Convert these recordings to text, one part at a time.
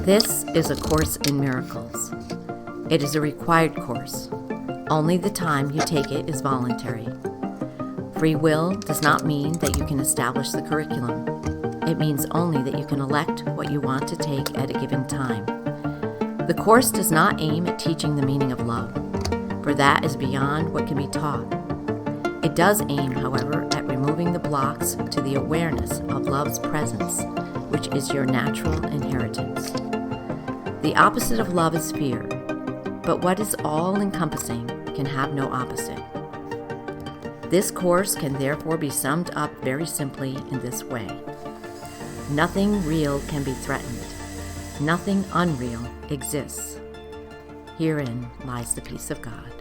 This is a Course in Miracles. It is a required course. Only the time you take it is voluntary. Free will does not mean that you can establish the curriculum. It means only that you can elect what you want to take at a given time. The course does not aim at teaching the meaning of love, for that is beyond what can be taught. It does aim, however, at removing the blocks to the awareness of love's presence, which is your natural inheritance. The opposite of love is fear, but what is all-encompassing can have no opposite. This course can therefore be summed up very simply in this way. Nothing real can be threatened. Nothing unreal exists. Herein lies the peace of God.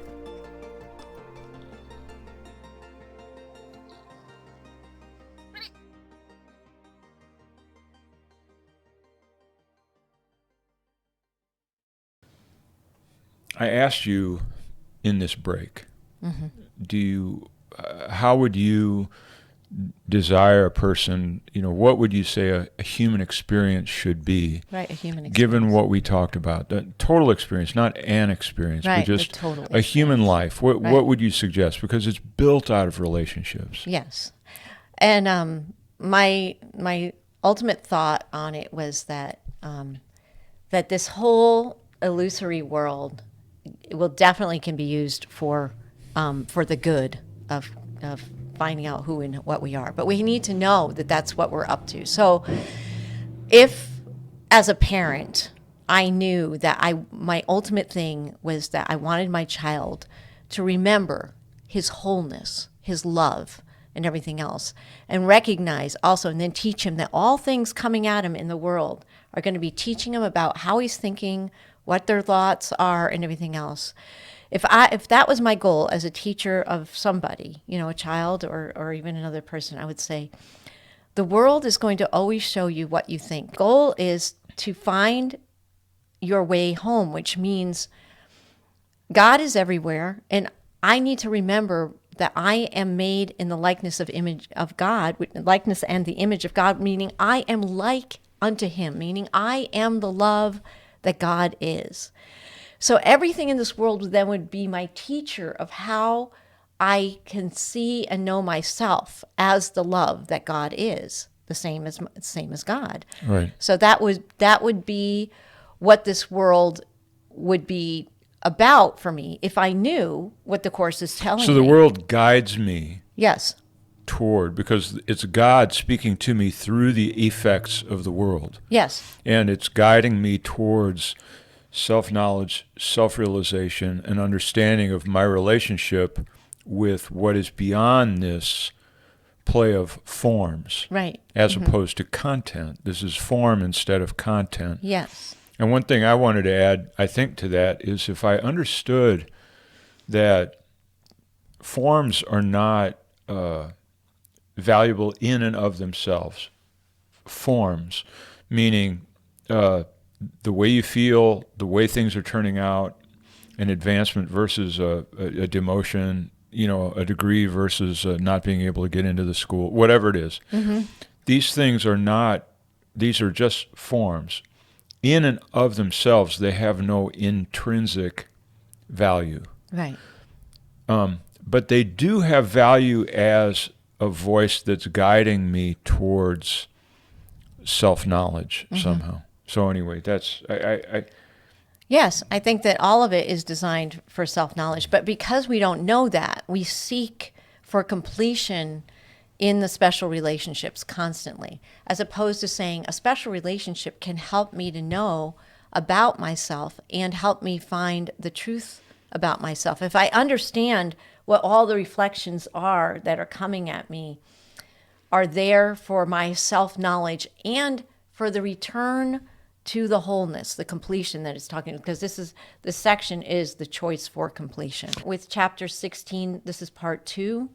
I asked you in this break, how would you desire a person, what would you say a human experience should be? Right, a human experience. Given what we talked about, the total experience, not an experience, right, but just the total a experience. Human life. What Right. would you suggest? Because it's built out of relationships. Yes. And my ultimate thought on it was that that this whole illusory world will definitely can be used for the good of finding out who and what we are. But we need to know that that's what we're up to. So if, as a parent, I knew that my ultimate thing was that I wanted my child to remember his wholeness, his love, and everything else, and recognize also, and then teach him that all things coming at him in the world are going to be teaching him about how he's thinking, what their thoughts are, and everything else. If that was my goal as a teacher of somebody, a child or even another person, I would say, the world is going to always show you what you think. The goal is to find your way home, which means God is everywhere, and I need to remember that I am made in the likeness of God, likeness and the image of God, meaning I am like unto him, meaning I am the love that God is. So everything in this world then would be my teacher of how I can see and know myself as the love that God is, the same as God. Right. So that would be what this world would be about for me if I knew what the Course is telling me. So the world guides me. Yes. Because it's God speaking to me through the effects of the world. Yes. And it's guiding me towards self-knowledge, self-realization, and understanding of my relationship with what is beyond this play of forms. Right. As opposed to content. This is form instead of content. Yes. And one thing I wanted to add, I think, to that is if I understood that forms are not valuable in and of themselves. Forms, meaning the way you feel, the way things are turning out, an advancement versus a demotion, a degree versus not being able to get into the school, whatever it is. Mm-hmm. These things these are just forms. In and of themselves, they have no intrinsic value. Right. But they do have value as a voice that's guiding me towards self-knowledge somehow. So anyway, that's Yes, I think that all of it is designed for self-knowledge. But because we don't know that, we seek for completion in the special relationships constantly, as opposed to saying a special relationship can help me to know about myself and help me find the truth about myself. If I understand what all the reflections are that are coming at me are there for my self-knowledge and for the return to the wholeness, the completion that it's talking, because this section is the choice for completion. With chapter 16, this is part 2,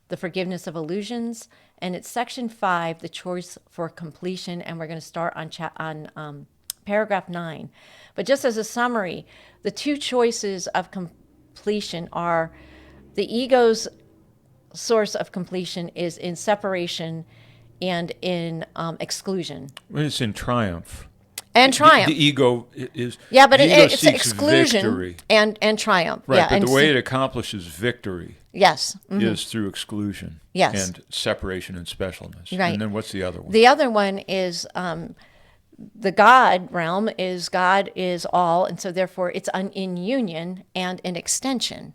the forgiveness of illusions, and it's section 5, the choice for completion, and we're going to start on paragraph 9. But just as a summary, the two choices of completion are the ego's source of completion is in separation and in exclusion. When it's in triumph. And triumph. The ego is. Yeah, but the ego it's seeks exclusion victory. and triumph. Right, Yeah, but and the way it accomplishes victory yes. is through exclusion. Yes. And separation and specialness. Right. And then what's the other one? The other one is the God realm is God is all, and so therefore it's in union and an extension.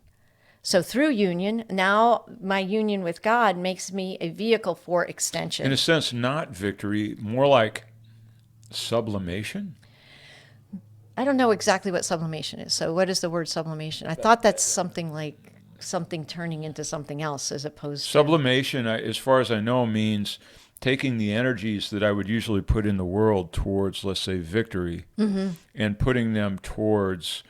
So through union, now my union with God makes me a vehicle for extension. In a sense, not victory, more like sublimation? I don't know exactly what sublimation is. So what is the word sublimation? I thought that's something like something turning into something else as opposed to... Sublimation, as far as I know, means taking the energies that I would usually put in the world towards, let's say, victory, and putting them towards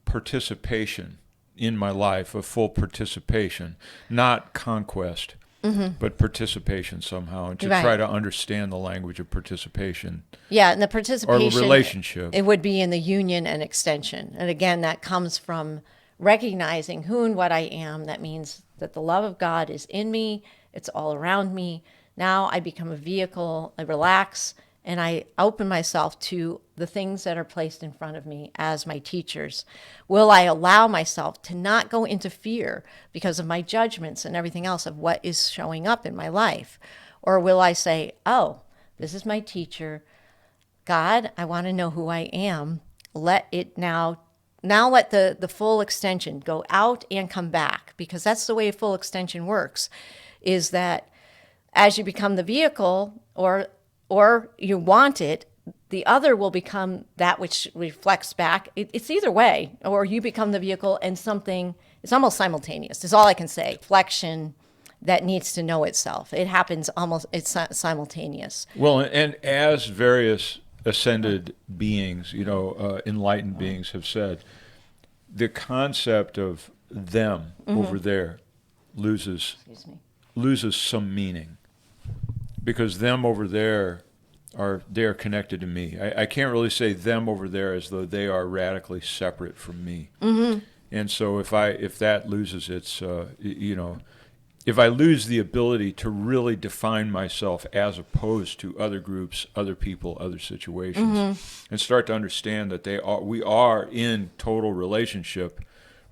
participation in my life, a full participation, not conquest, but participation somehow, and to try to understand the language of participation. Yeah, and the participation... Or relationship. It would be in the union and extension. And again, that comes from recognizing who and what I am. That means that the love of God is in me. It's all around me. Now I become a vehicle. I relax, and I open myself to the things that are placed in front of me as my teachers. Will I allow myself to not go into fear because of my judgments and everything else of what is showing up in my life? Or will I say, oh, this is my teacher. God, I want to know who I am. Let it now let the full extension go out and come back, because that's the way a full extension works, is that as you become the vehicle or you want it, the other will become that which reflects back. It's either way, or you become the vehicle and something, it's almost simultaneous, is all I can say. Reflection that needs to know itself. It happens almost, it's simultaneous. Well, and as various ascended beings, enlightened beings have said, the concept of them over there loses some meaning, because them over there they're connected to me. I can't really say them over there as though they are radically separate from me. And so if that loses its, if I lose the ability to really define myself as opposed to other groups, other people, other situations, and start to understand that we are in total relationship,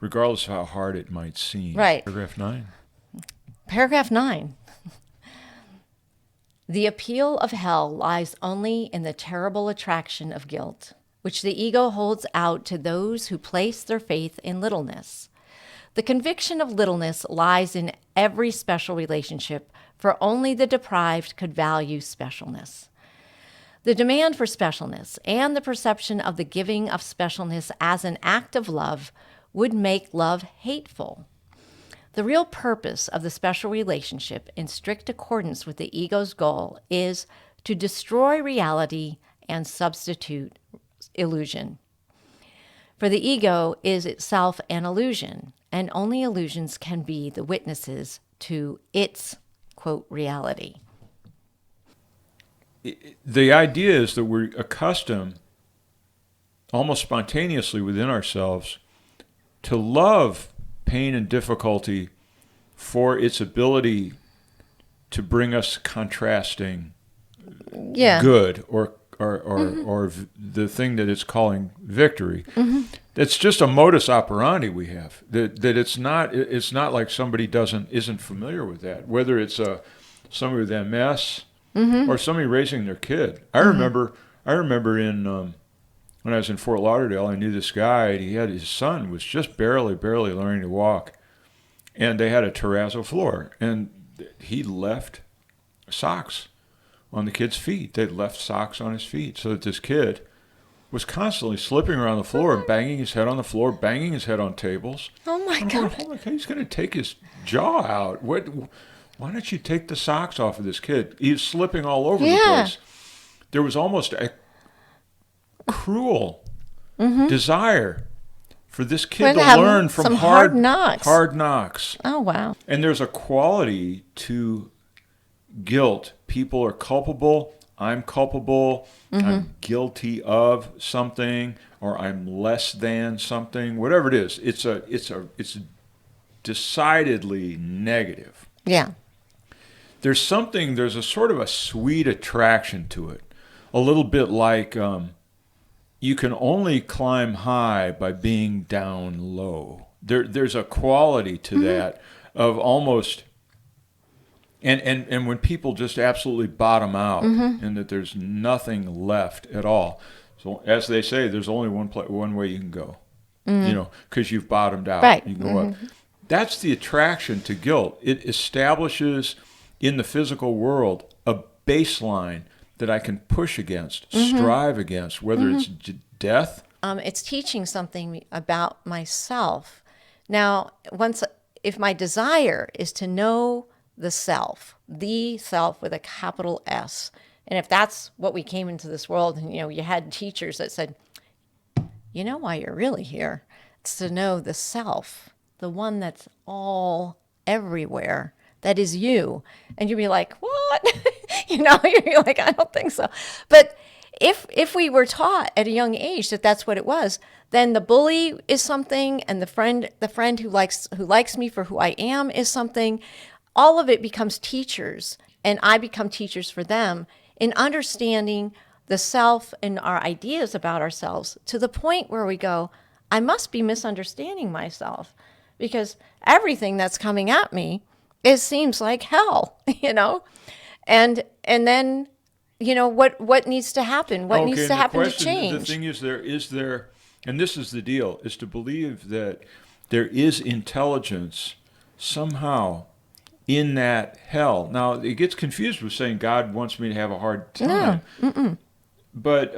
regardless of how hard it might seem. Right. Paragraph 9. Paragraph 9. The appeal of hell lies only in the terrible attraction of guilt, which the ego holds out to those who place their faith in littleness. The conviction of littleness lies in every special relationship, for only the deprived could value specialness. The demand for specialness and the perception of the giving of specialness as an act of love would make love hateful. The real purpose of the special relationship, in strict accordance with the ego's goal, is to destroy reality and substitute illusion. For the ego is itself an illusion, and only illusions can be the witnesses to its, quote, reality. The idea is that we're accustomed, almost spontaneously within ourselves, to love pain and difficulty for its ability to bring us contrasting good or the thing that it's calling victory. It's just a modus operandi we have. That it's not like somebody isn't familiar with that. Whether it's somebody with MS or somebody raising their kid. I remember in when I was in Fort Lauderdale, I knew this guy. His son was just barely learning to walk, and they had a terrazzo floor, and he left socks on the kid's feet. They'd left socks on his feet, so that this kid was constantly slipping around the floor and banging his head on the floor, banging his head on tables. Oh my God! Oh my God, he's going to take his jaw out. Why don't you take the socks off of this kid? He's slipping all over the place. There was almost cruel desire for this We're kid gonna to have learn from some hard knocks. hard knocks. Oh, wow. And there's a quality to guilt. People are culpable. I'm culpable. I'm guilty of something, or I'm less than something. Whatever it is, it's decidedly negative. Yeah. There's a sort of a sweet attraction to it. A little bit like you can only climb high by being down low. There's a quality to that of almost, and when people just absolutely bottom out and that there's nothing left at all. So as they say, there's only one way you can go, because you've bottomed out. Right. You can go up. That's the attraction to guilt. It establishes in the physical world a baseline that I can push against, strive against, whether it's death. It's teaching something about myself. Now, if my desire is to know the self with a capital S, and if that's what we came into this world, and you had teachers that said, you know why you're really here? It's to know the self, the one that's all everywhere, that is you. And you'd be like, what? You're like, I don't think so. But if we were taught at a young age that that's what it was, then the bully is something, and the friend who likes me for who I am is something. All of it becomes teachers, and I become teachers for them in understanding the self and our ideas about ourselves, to the point where we go, I must be misunderstanding myself, because everything that's coming at me, it seems like hell, and then, what needs to happen? What needs to happen to change? The thing is there, and this is the deal, is to believe that there is intelligence somehow in that hell. Now, it gets confused with saying God wants me to have a hard time. No. But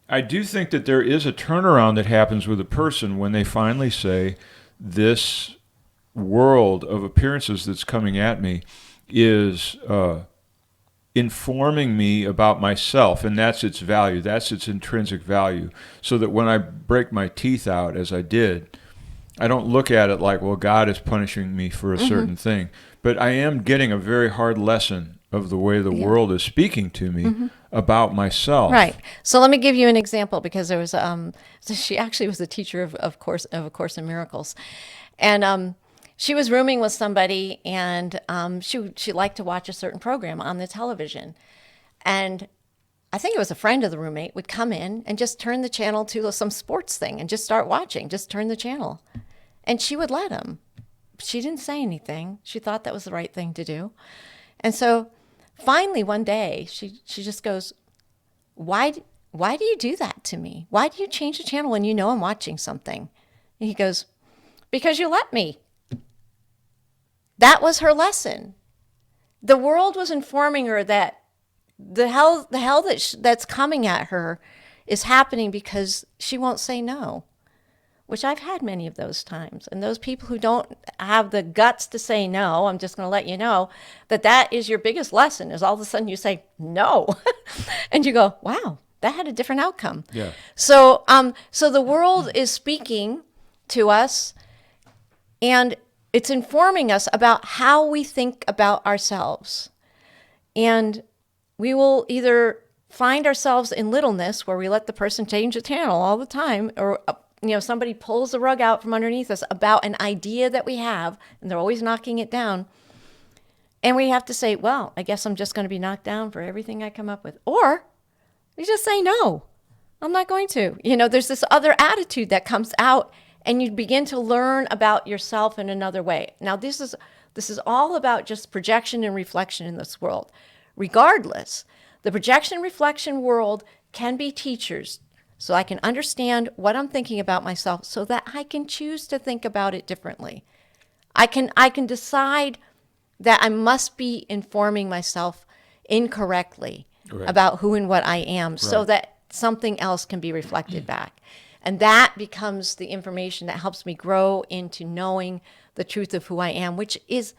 I do think that there is a turnaround that happens with a person when they finally say, this world of appearances that's coming at me is informing me about myself, and that's its value, that's its intrinsic value, so that when I break my teeth out, as I did, I don't look at it like, well, God is punishing me for a certain thing, but I am getting a very hard lesson of the way the world is speaking to me about myself. Right. So let me give you an example, because there was she actually was a teacher of A Course in Miracles, and she was rooming with somebody, and she liked to watch a certain program on the television, and I think it was a friend of the roommate would come in and just turn the channel to some sports thing and just start watching, just turn the channel, and she would let him. She didn't say anything. She thought that was the right thing to do, and so finally one day she just goes, why do you do that to me? Why do you change the channel when you know I'm watching something? And he goes, because you let me. That was her lesson. The world was informing her that the hell that's coming at her is happening because she won't say no, which I've had many of those times. And those people who don't have the guts to say no, I'm just going to let you know that is your biggest lesson, is all of a sudden you say no. And you go, wow, that had a different outcome. Yeah. So the world is speaking to us, and it's informing us about how we think about ourselves. And we will either find ourselves in littleness, where we let the person change the channel all the time, or somebody pulls the rug out from underneath us about an idea that we have, and they're always knocking it down. And we have to say, well, I guess I'm just going to be knocked down for everything I come up with. Or you just say, no, I'm not going to. There's this other attitude that comes out, and you begin to learn about yourself in another way. Now, this is all about just projection and reflection in this world. Regardless, the projection and reflection world can be teachers, so I can understand what I'm thinking about myself, so that I can choose to think about it differently. I can decide that I must be informing myself incorrectly about who and what I am, so that something else can be reflected back. And that becomes the information that helps me grow into knowing the truth of who I am, which is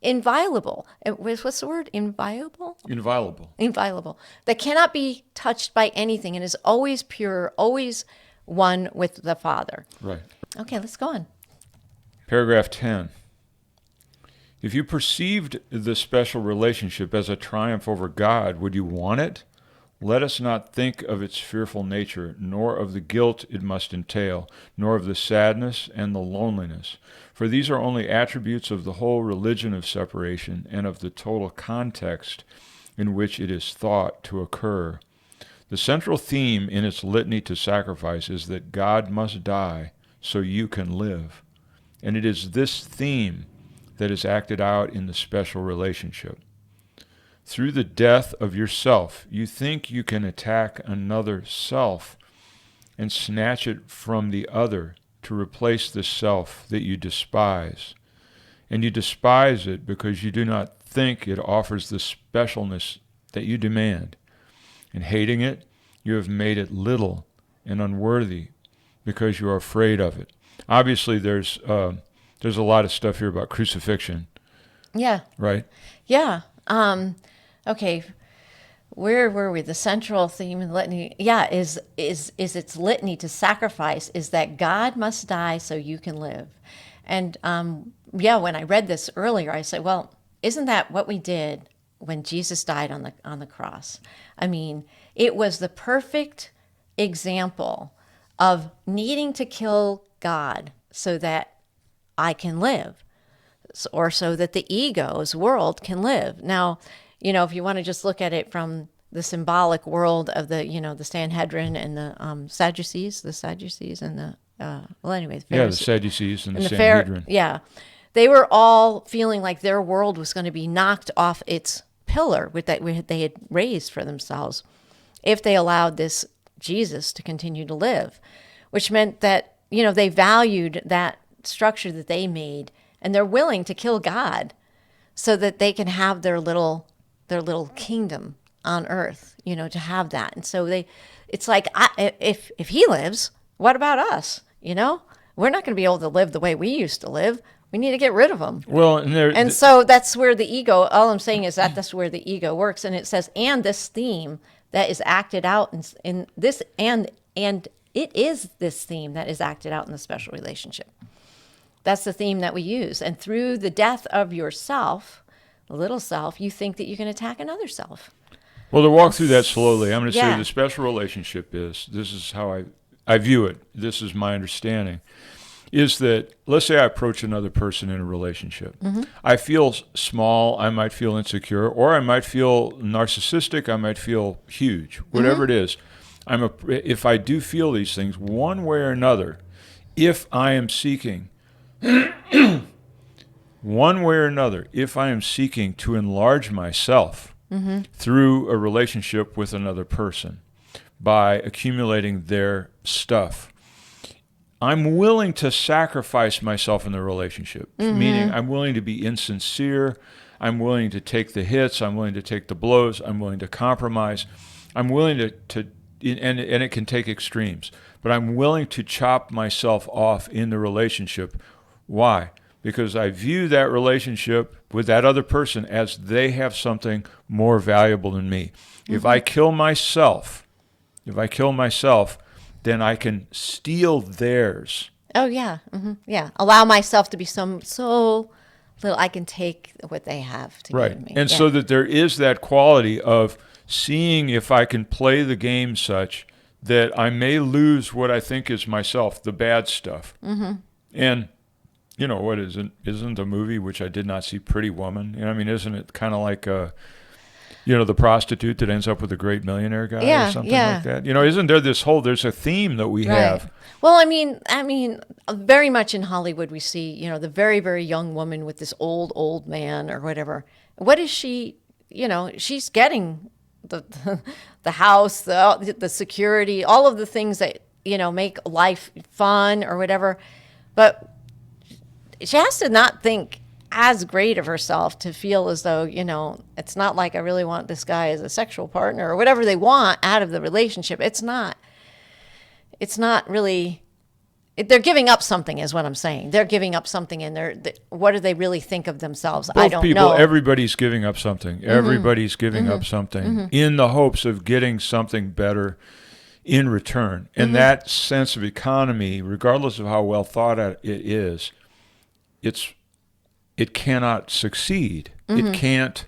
inviolable. What's the word? Inviolable? Inviolable. Inviolable. That cannot be touched by anything and is always pure, always one with the Father. Right. Okay, let's go on. Paragraph 10. If you perceived the special relationship as a triumph over God, would you want it? Let us not think of its fearful nature, nor of the guilt it must entail, nor of the sadness and the loneliness. For these are only attributes of the whole religion of separation and of the total context in which it is thought to occur. The central theme in its litany to sacrifice is that God must die so you can live. And it is this theme that is acted out in the special relationship. Through the death of yourself, you think you can attack another self and snatch it from the other to replace the self that you despise. And you despise it because you do not think it offers the specialness that you demand. In hating it, you have made it little and unworthy because you are afraid of it. Obviously, there's a lot of stuff here about crucifixion. Yeah. Right? Yeah. Okay. Where were we? The central theme in the litany, is its litany to sacrifice is that God must die so you can live. And when I read this earlier, I said, well, isn't that what we did when Jesus died on the cross? I mean, it was the perfect example of needing to kill God so that I can live, or so that the ego's world can live. Now, if you want to just look at it from the symbolic world of the Sanhedrin and the Sadducees and the the Pharisees. The Sadducees and the the Sanhedrin. They were all feeling like their world was going to be knocked off its pillar that they had raised for themselves if they allowed this Jesus to continue to live, which meant that they valued that structure that they made, and they're willing to kill God so that they can have their little kingdom on earth, to have that. And so it's like, if he lives, what about us? We're not going to be able to live the way we used to live. We need to get rid of him. Well, and so that's where the ego, all I'm saying is that's where the ego works. And it says, and this theme that is acted out in this, and it is this theme that is acted out in the special relationship. That's the theme that we use. And through the death of yourself, the little self, you think that you can attack another self. Well, to walk through that slowly, I'm going to say the special relationship this is how I view it, this is my understanding, is that, let's say I approach another person in a relationship. Mm-hmm. I feel small, I might feel insecure, or I might feel narcissistic, I might feel huge, whatever it is. If I do feel these things, one way or another, if I am seeking one way or another, if I am seeking to enlarge myself through a relationship with another person by accumulating their stuff, I'm willing to sacrifice myself in the relationship, meaning I'm willing to be insincere, I'm willing to take the hits, I'm willing to take the blows, I'm willing to compromise, I'm willing to and it can take extremes, but I'm willing to chop myself off in the relationship. Why? Because I view that relationship with that other person as they have something more valuable than me. Mm-hmm. If I kill myself, then I can steal theirs. Oh, yeah. Mm-hmm. Yeah. Allow myself to be so little I can take what they have to give me. And so that there is that quality of seeing if I can play the game such that I may lose what I think is myself, the bad stuff. Mm-hmm. And what isn't the movie, which I did not see, Pretty Woman? Isn't it kind of like the prostitute that ends up with a great millionaire guy or something like that? Isn't there there's a theme that we have? Well, I mean, very much in Hollywood we see, the very, very young woman with this old man or whatever. What is she, she's getting the house, the security, all of the things that, make life fun or whatever. But she has to not think as great of herself to feel as though, it's not like I really want this guy as a sexual partner or whatever they want out of the relationship. It's not really they're giving up something is what I'm saying. They're giving up something, and what do they really think of themselves? I Both don't people, know. everybody's giving up something. Everybody's giving up something in the hopes of getting something better in return. And that sense of economy, regardless of how well thought out it is, it cannot succeed. It can't,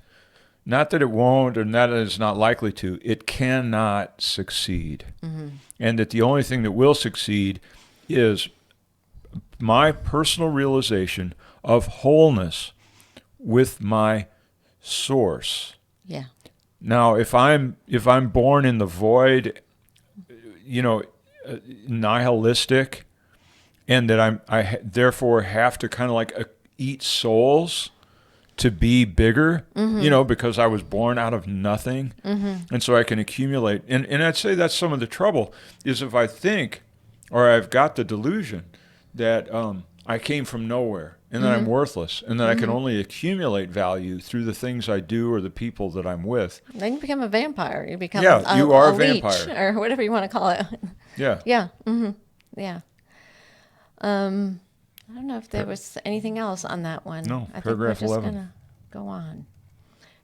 not that it won't or not that it's not likely to, it cannot succeed. And that the only thing that will succeed is my personal realization of wholeness with my source. Yeah. Now, if I'm born in the void, nihilistic, and that I therefore have to kind of like eat souls to be bigger, because I was born out of nothing, and so I can accumulate. And I'd say that's some of the trouble is if I think, or I've got the delusion that I came from nowhere and that I'm worthless and that I can only accumulate value through the things I do or the people that I'm with. Then you become a vampire. You become you are a leech, vampire. or whatever you want to call it. Yeah. Yeah. Yeah. I don't know if there was anything else on that one. No, I paragraph think we're just 11. going to go on.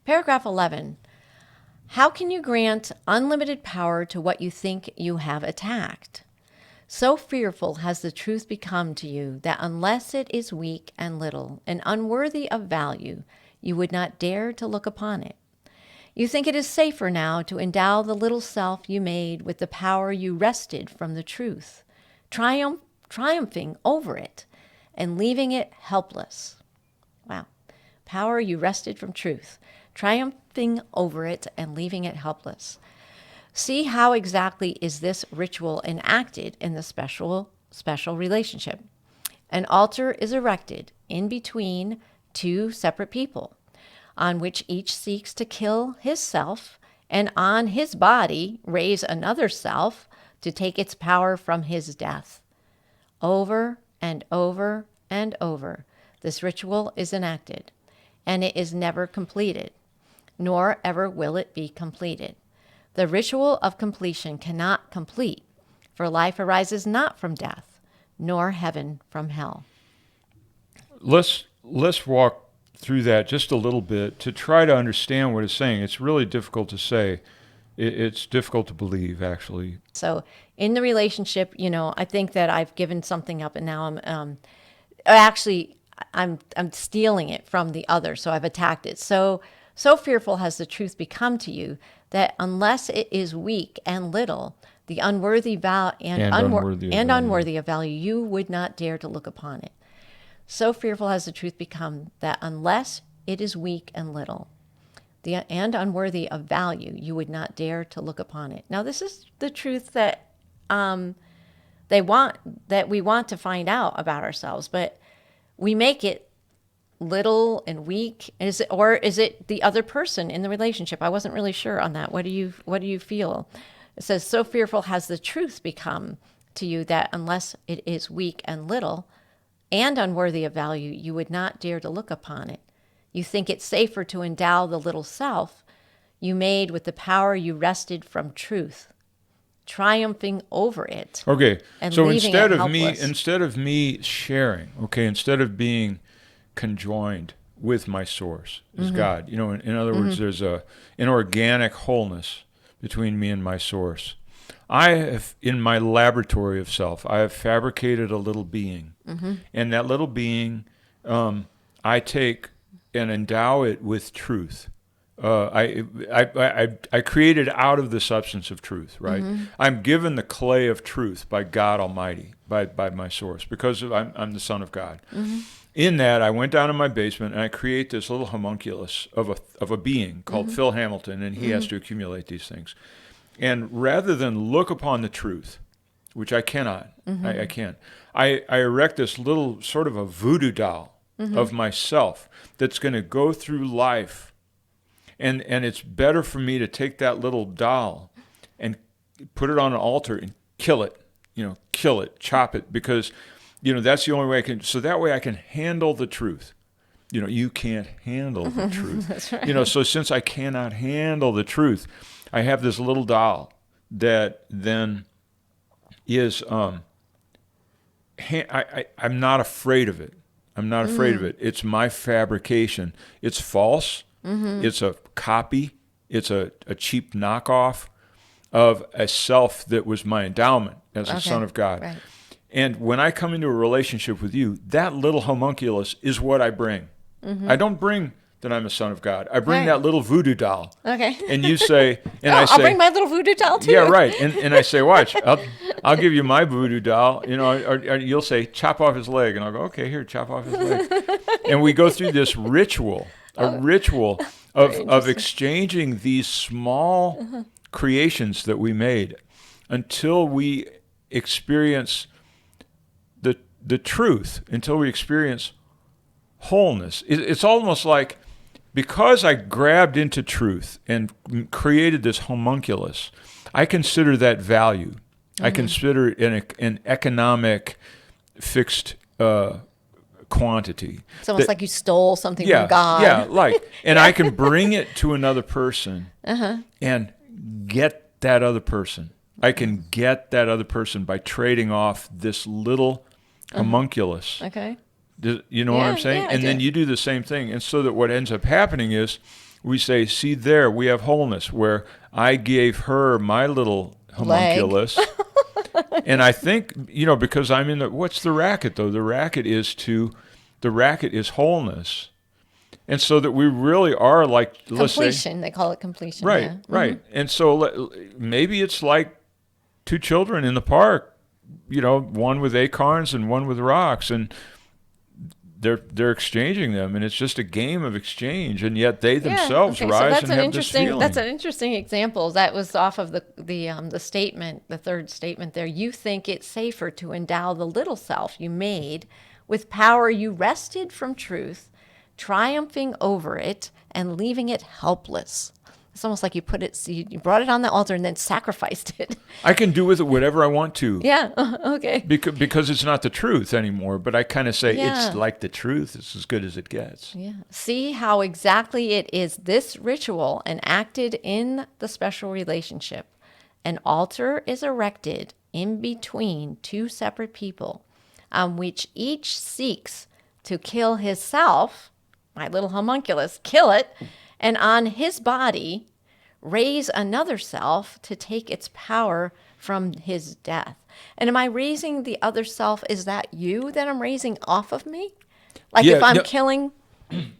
Paragraph 11. How can you grant unlimited power to what you think you have attacked? So fearful has the truth become to you that unless it is weak and little and unworthy of value, you would not dare to look upon it. You think it is safer now to endow the little self you made with the power you wrested from the truth, triumphing over it and leaving it helpless. Wow. Power you wrested from truth, triumphing over it and leaving it helpless. See how exactly is this ritual enacted in the special relationship. An altar is erected in between two separate people, on which each seeks to kill his self, and on his body raise another self to take its power from his death. Over and over and over, this ritual is enacted, and it is never completed, nor ever will it be completed. The ritual of completion cannot complete, for life arises not from death, nor heaven from hell. Let's walk through that just a little bit to try to understand what it's saying. It's really difficult to say. It's difficult to believe, actually. So in the relationship, I think that I've given something up, and now I'm stealing it from the other, so I've attacked it. So fearful has the truth become to you that unless it is weak and little, the unworthy unworthy of value, you would not dare to look upon it. So fearful has the truth become that unless it is weak and little, and unworthy of value, you would not dare to look upon it. Now, this is the truth that we want to find out about ourselves, but we make it little and weak. Is it the other person in the relationship? I wasn't really sure on that. What do you feel? It says, so fearful has the truth become to you that unless it is weak and little and unworthy of value, you would not dare to look upon it. You think it safer to endow the little self you made with the power you wrested from truth, triumphing over it. Okay, and so leaving instead it of helpless. me sharing, instead of being conjoined with my source is God. In other words, there's an organic wholeness between me and my source. I have, in my laboratory of self, I have fabricated a little being, and that little being, I take and endow it with truth. I created out of the substance of truth, right? I'm given the clay of truth by God Almighty, by my source, because I'm the Son of God. In that, I went down in my basement and I create this little homunculus of a being called Phil Hamilton, and he has to accumulate these things. And rather than look upon the truth, which I cannot, I can't, I erect this little sort of a voodoo doll of myself that's going to go through life. And it's better for me to take that little doll and put it on an altar and kill it, chop it, because that's the only way I can. So that way I can handle the truth. You can't handle the truth. That's right. So since I cannot handle the truth, I have this little doll that then is I'm not afraid of it. I'm not afraid of it. It's my fabrication. It's false. It's a copy. It's a cheap knockoff of a self that was my endowment as a son of God. Right. And when I come into a relationship with you, that little homunculus is what I bring. I don't bring that I'm a son of God. I bring that little voodoo doll. Okay. And you say, and I'll bring my little voodoo doll too. yeah, right. And I say, watch, I'll give you my voodoo doll, or you'll say, chop off his leg. And I'll go, okay, here, chop off his leg. And we go through this ritual, of exchanging these small creations that we made until we experience the truth, until we experience wholeness. It's almost like, because I grabbed into truth and created this homunculus, I consider that value. I consider it an economic fixed quantity. It's almost like you stole something from God. Yeah, and I can bring it to another person and get that other person. I can get that other person by trading off this little homunculus. Okay. You know what I'm saying? And then you do the same thing. And so that what ends up happening is we say, see there, we have wholeness, where I gave her my little homunculus. And I think, because I'm in what's the racket though? The racket is wholeness. And so that we really are like, let's say, completion. They call it completion. Right, Yeah. right. And so maybe it's like two children in the park, one with acorns and one with rocks, and they're exchanging them, and it's just a game of exchange, and yet they themselves rise and have this feeling. That's an interesting example. That was off of the statement, the third statement there. You think it's safer to endow the little self you made with power you wrested from truth, triumphing over it and leaving it helpless. It's almost like you brought it on the altar and then sacrificed it. I can do with it whatever I want to. Yeah, okay. Because it's not the truth anymore, but I kind of say it's like the truth. It's as good as it gets. Yeah. See how exactly it is this ritual enacted in the special relationship. An altar is erected in between two separate people on which each seeks to kill his self, my little homunculus, kill it, and on his body raise another self to take its power from his death. And am I raising the other self? Is that you that I'm raising off of me? Like if I'm killing...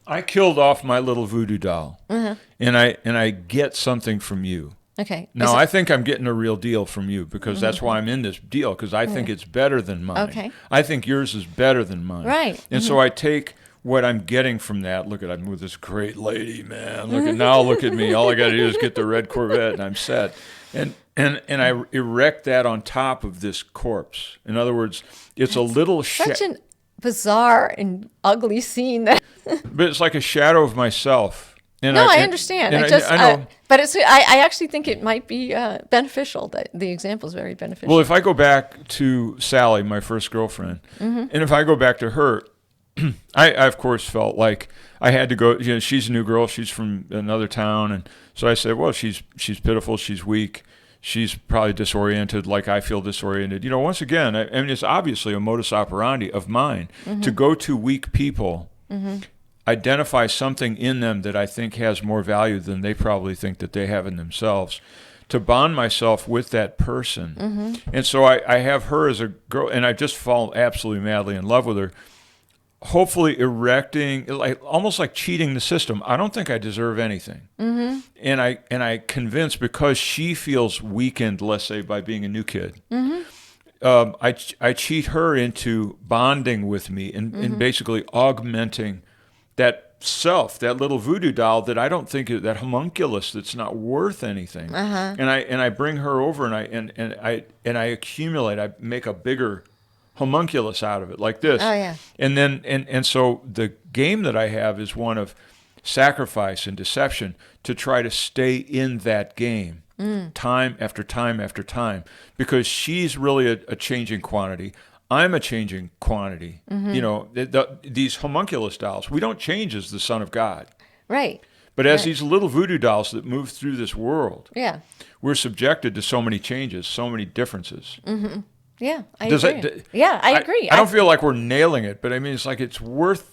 I killed off my little voodoo doll, and I get something from you. Okay. Now, I think I'm getting a real deal from you, because that's why I'm in this deal, because I think it's better than mine. Okay. I think yours is better than mine. Right. And so I take what I'm getting from that. Look I'm with this great lady, man. Look at me. All I got to do is get the red Corvette, and I'm set. And I erect that on top of this corpse. In other words, it's a little... Such an bizarre and ugly scene. But it's like a shadow of myself. And I understand. I know. But I actually think it might be beneficial. That the example is very beneficial. Well, if I go back to Sally, my first girlfriend, and if I go back to her, I of course felt like I had to go. She's a new girl. She's from another town, and so I said, well, she's pitiful. She's weak. She's probably disoriented, like I feel disoriented. Once again, I mean, it's obviously a modus operandi of mine to go to weak people. Identify something in them that I think has more value than they probably think that they have in themselves, to bond myself with that person. And so I have her as a girl, and I just fall absolutely madly in love with her, hopefully erecting, almost like cheating the system. I don't think I deserve anything. And I convince, because she feels weakened, let's say, by being a new kid, I cheat her into bonding with me and basically augmenting that self, that little voodoo doll that I don't think that homunculus that's not worth anything. And I bring her over, and I accumulate. I make a bigger homunculus out of it, like this. Oh yeah. And then and so the game that I have is one of sacrifice and deception to try to stay in that game time after time after time, because she's really a changing quantity. I'm a changing quantity. These homunculus dolls, we don't change as the Son of God. Right. But as these little voodoo dolls that move through this world, Yeah. we're subjected to so many changes, so many differences. Yeah, I Does agree. it? Yeah, I agree. I don't feel like we're nailing it, but I mean, it's like it's worth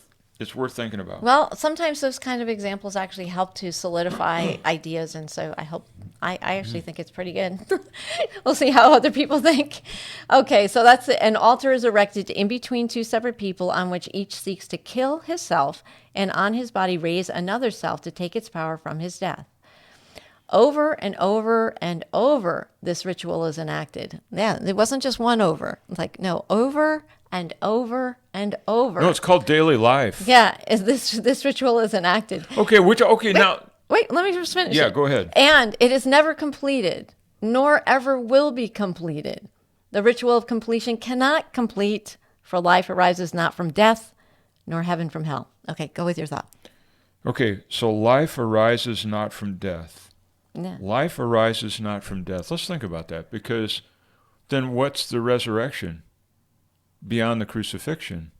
thinking about. Well, sometimes those kind of examples actually help to solidify ideas, and so I actually think it's pretty good. We'll see how other people think. Okay, so that's it. An altar is erected in between two separate people on which each seeks to kill himself and on his body raise another self to take its power from his death. Over and over and over, this ritual is enacted. Yeah, it wasn't just one over. It's like, no, over and over and over. No, it's called daily life. Yeah, is this ritual is enacted. Okay, now. Wait, let me just finish. Yeah, it. go ahead. And it is never completed, nor ever will be completed. The ritual of completion cannot complete, for life arises not from death, nor heaven from hell. Okay, go with your thought. Okay, so life arises not from death. Yeah. Life arises not from death. Let's think about that, because then what's the resurrection beyond the crucifixion?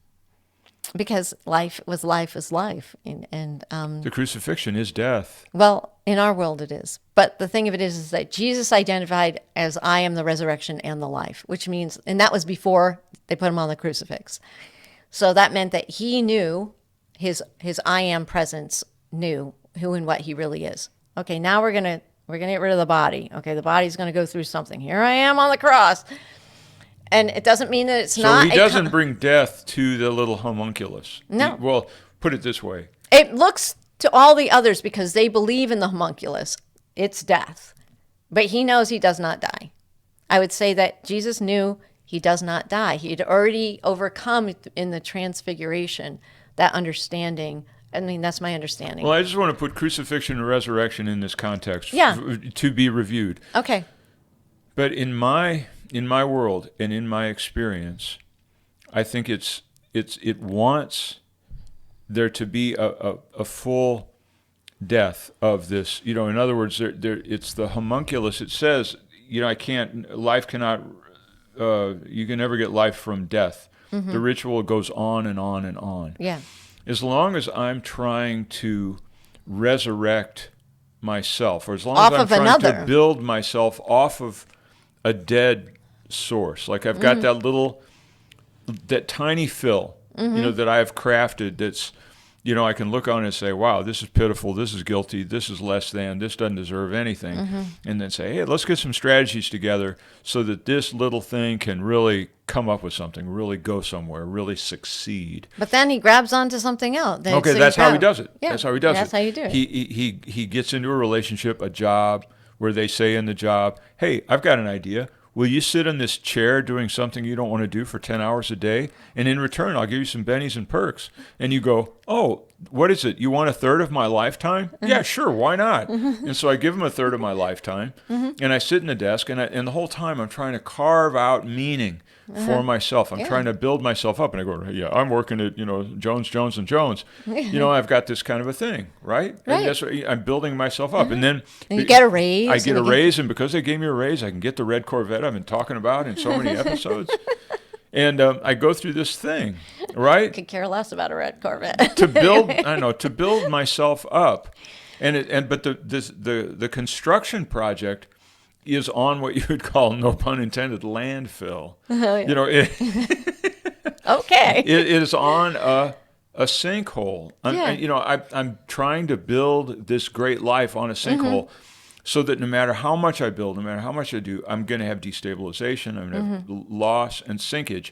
Because life is life. And The crucifixion is death. well, in our world it is. But the thing of it is that Jesus identified as I am the resurrection and the life, which means, and that was before they put him on the crucifix. So that meant that he knew his I am presence knew who and what he really is. Okay, now we're gonna get rid of the body. Okay, the body's gonna go through something. Here I am on the cross. And it doesn't mean that it's not. So he doesn't bring death to the little homunculus. No. Well, put it this way. It looks to all the others because they believe in the homunculus. It's death. But he knows he does not die. I would say that Jesus knew he does not die. He had already overcome in the transfiguration that understanding. I mean, that's my understanding. Well, I just want to put crucifixion and resurrection in this context to be reviewed. Okay. But in my world and in my experience, I think it wants there to be a full death of this. In other words, it's the homunculus. It says, life cannot, you can never get life from death. Mm-hmm. The ritual goes on and on and on. Yeah. As long as I'm trying to resurrect myself, or as long Off as I'm of trying another. to build myself off of a dead source, like I've got that tiny fill, that I have crafted that's, I can look on and say, wow, this is pitiful, this is guilty, this is less than, this doesn't deserve anything. And then say, hey, let's get some strategies together so that this little thing can really come up with something, really go somewhere, really succeed. But then he grabs onto something else. Okay, that's how he does it. Yeah, that's how he does it. That's how you do it. He gets into a relationship, a job, where they say in the job, hey, I've got an idea. Will you sit in this chair doing something you don't want to do for 10 hours a day? And in return, I'll give you some bennies and perks. And you go, oh, what is it? You want a third of my lifetime? Yeah, sure. Why not? And so I give him a third of my lifetime. And I sit in the desk, and the whole time I'm trying to carve out meaning for myself. I'm trying to build myself up. And I go, yeah, I'm working at, Jones, Jones, and Jones. I've got this kind of a thing, right? And that's what, I'm building myself up. And then you get a raise. I get a raise, and because they gave me a raise, I can get the red Corvette I've been talking about in so many episodes. And I go through this thing, right? Could care less about a red Corvette. to build myself up, but the construction project is on what you would call, no pun intended, landfill. Oh, yeah. Okay. It is on a sinkhole. I'm trying to build this great life on a sinkhole. So that no matter how much I build, no matter how much I do, I'm going to have destabilization, I'm going to have loss and sinkage.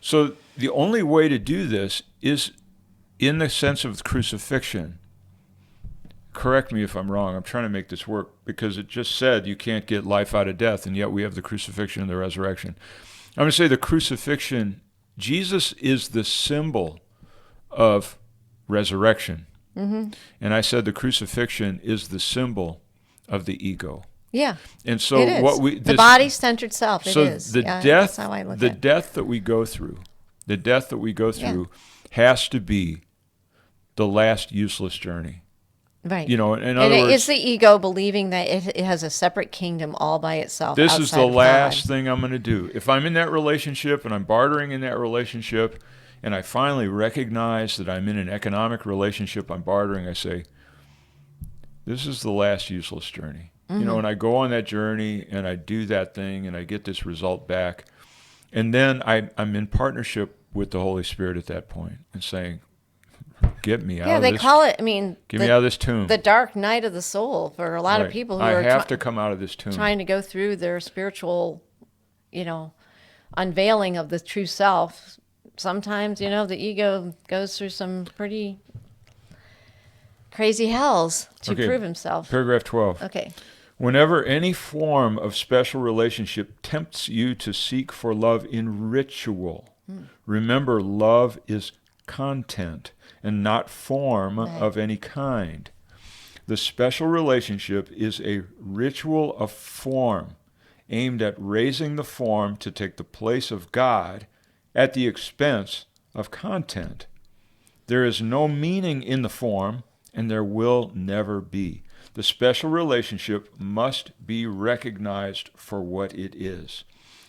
So the only way to do this is in the sense of crucifixion. Correct me if I'm wrong. I'm trying to make this work because it just said you can't get life out of death, and yet we have the crucifixion and the resurrection. I'm going to say the crucifixion, Jesus is the symbol of resurrection. And I said the crucifixion is the symbol of the ego. Yeah. And so the body-centered self. So it is. the that's how I look at it. death that we go through, has to be the last useless journey. Right. In other words, it's the ego believing that it has a separate kingdom all by itself. This is the last God. thing I'm going to do. If I'm in that relationship and I'm bartering in that relationship, and I finally recognize that I'm in an economic relationship, I'm bartering, I say, this is the last useless journey. And I go on that journey and I do that thing and I get this result back. And then I'm in partnership with the Holy Spirit at that point and saying, get me out Yeah, of they this. call it, I mean, Get me out of this tomb. the dark night of the soul for a lot of Right. people who I are have to come out of this tomb. trying to go through their spiritual, unveiling of the true self. Sometimes, the ego goes through some pretty crazy hells to Okay, prove himself. Paragraph 12. Okay. Whenever any form of special relationship tempts you to seek for love in ritual, remember love is content and not form Right. of any kind. The special relationship is a ritual of form aimed at raising the form to take the place of God at the expense of content. There is no meaning in the form, and there will never be. The special relationship must be recognized for what it is,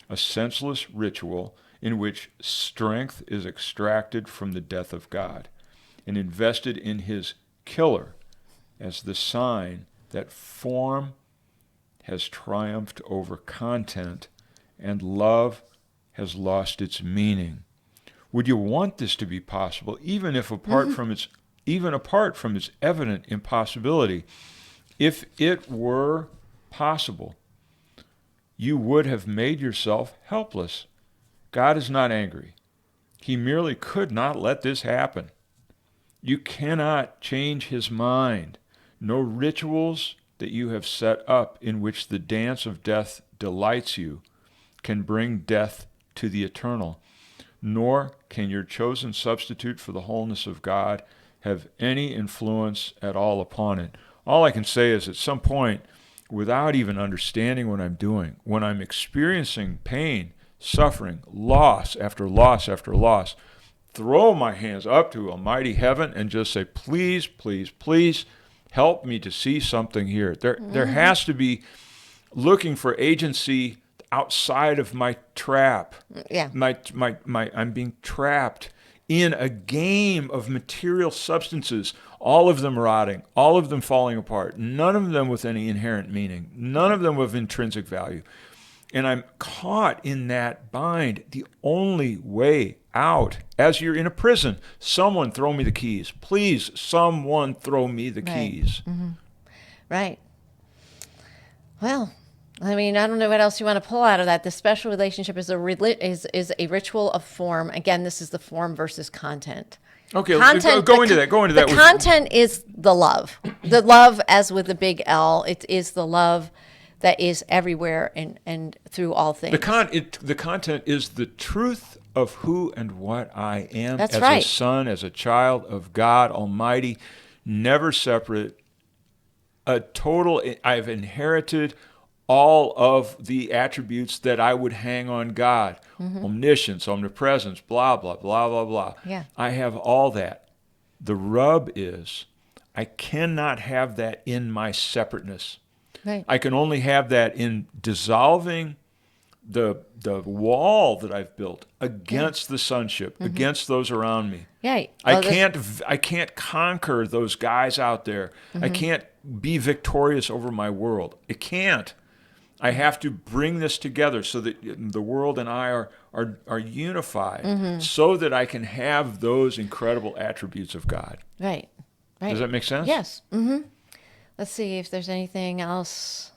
a senseless ritual in which strength is extracted from the death of God and invested in his killer as the sign that form has triumphed over content and love has lost its meaning. Would you want this to be possible, even apart from its evident impossibility? If it were possible, you would have made yourself helpless. God is not angry. He merely could not let this happen. You cannot change his mind. No rituals that you have set up in which the dance of death delights you can bring death to the eternal, nor can your chosen substitute for the wholeness of God have any influence at all upon it. All I can say is at some point, without even understanding what I'm doing, when I'm experiencing pain, suffering, loss after loss after loss, throw my hands up to Almighty Heaven and just say, please, please, please help me to see something here. There has to be looking for agency outside of my trap. Yeah. I'm being trapped in a game of material substances, all of them rotting, all of them falling apart, none of them with any inherent meaning, none of them with intrinsic value. And I'm caught in that bind. The only way out, as you're in a prison, someone throw me the keys. Please, someone throw me the keys. Right. Well, I mean, I don't know what else you want to pull out of that. The special relationship is a ritual of form. Again, this is the form versus content. Okay, go into that. The content is the love. The love, as with the big L, it is the love that is everywhere and through all things. The content is the truth of who and what I am. That's as right. a son, as a child of God Almighty, never separate. I've inherited all of the attributes that I would hang on God. Omniscience, omnipresence, blah, blah, blah, blah, blah. Yeah. I have all that. The rub is I cannot have that in my separateness. Right. I can only have that in dissolving the wall that I've built against the sonship, against those around me. Yeah. I can't conquer those guys out there. I can't be victorious over my world. I can't. I have to bring this together so that the world and I are unified, so that I can have those incredible attributes of God. Right. Right. Does that make sense? Yes. Let's see if there's anything else.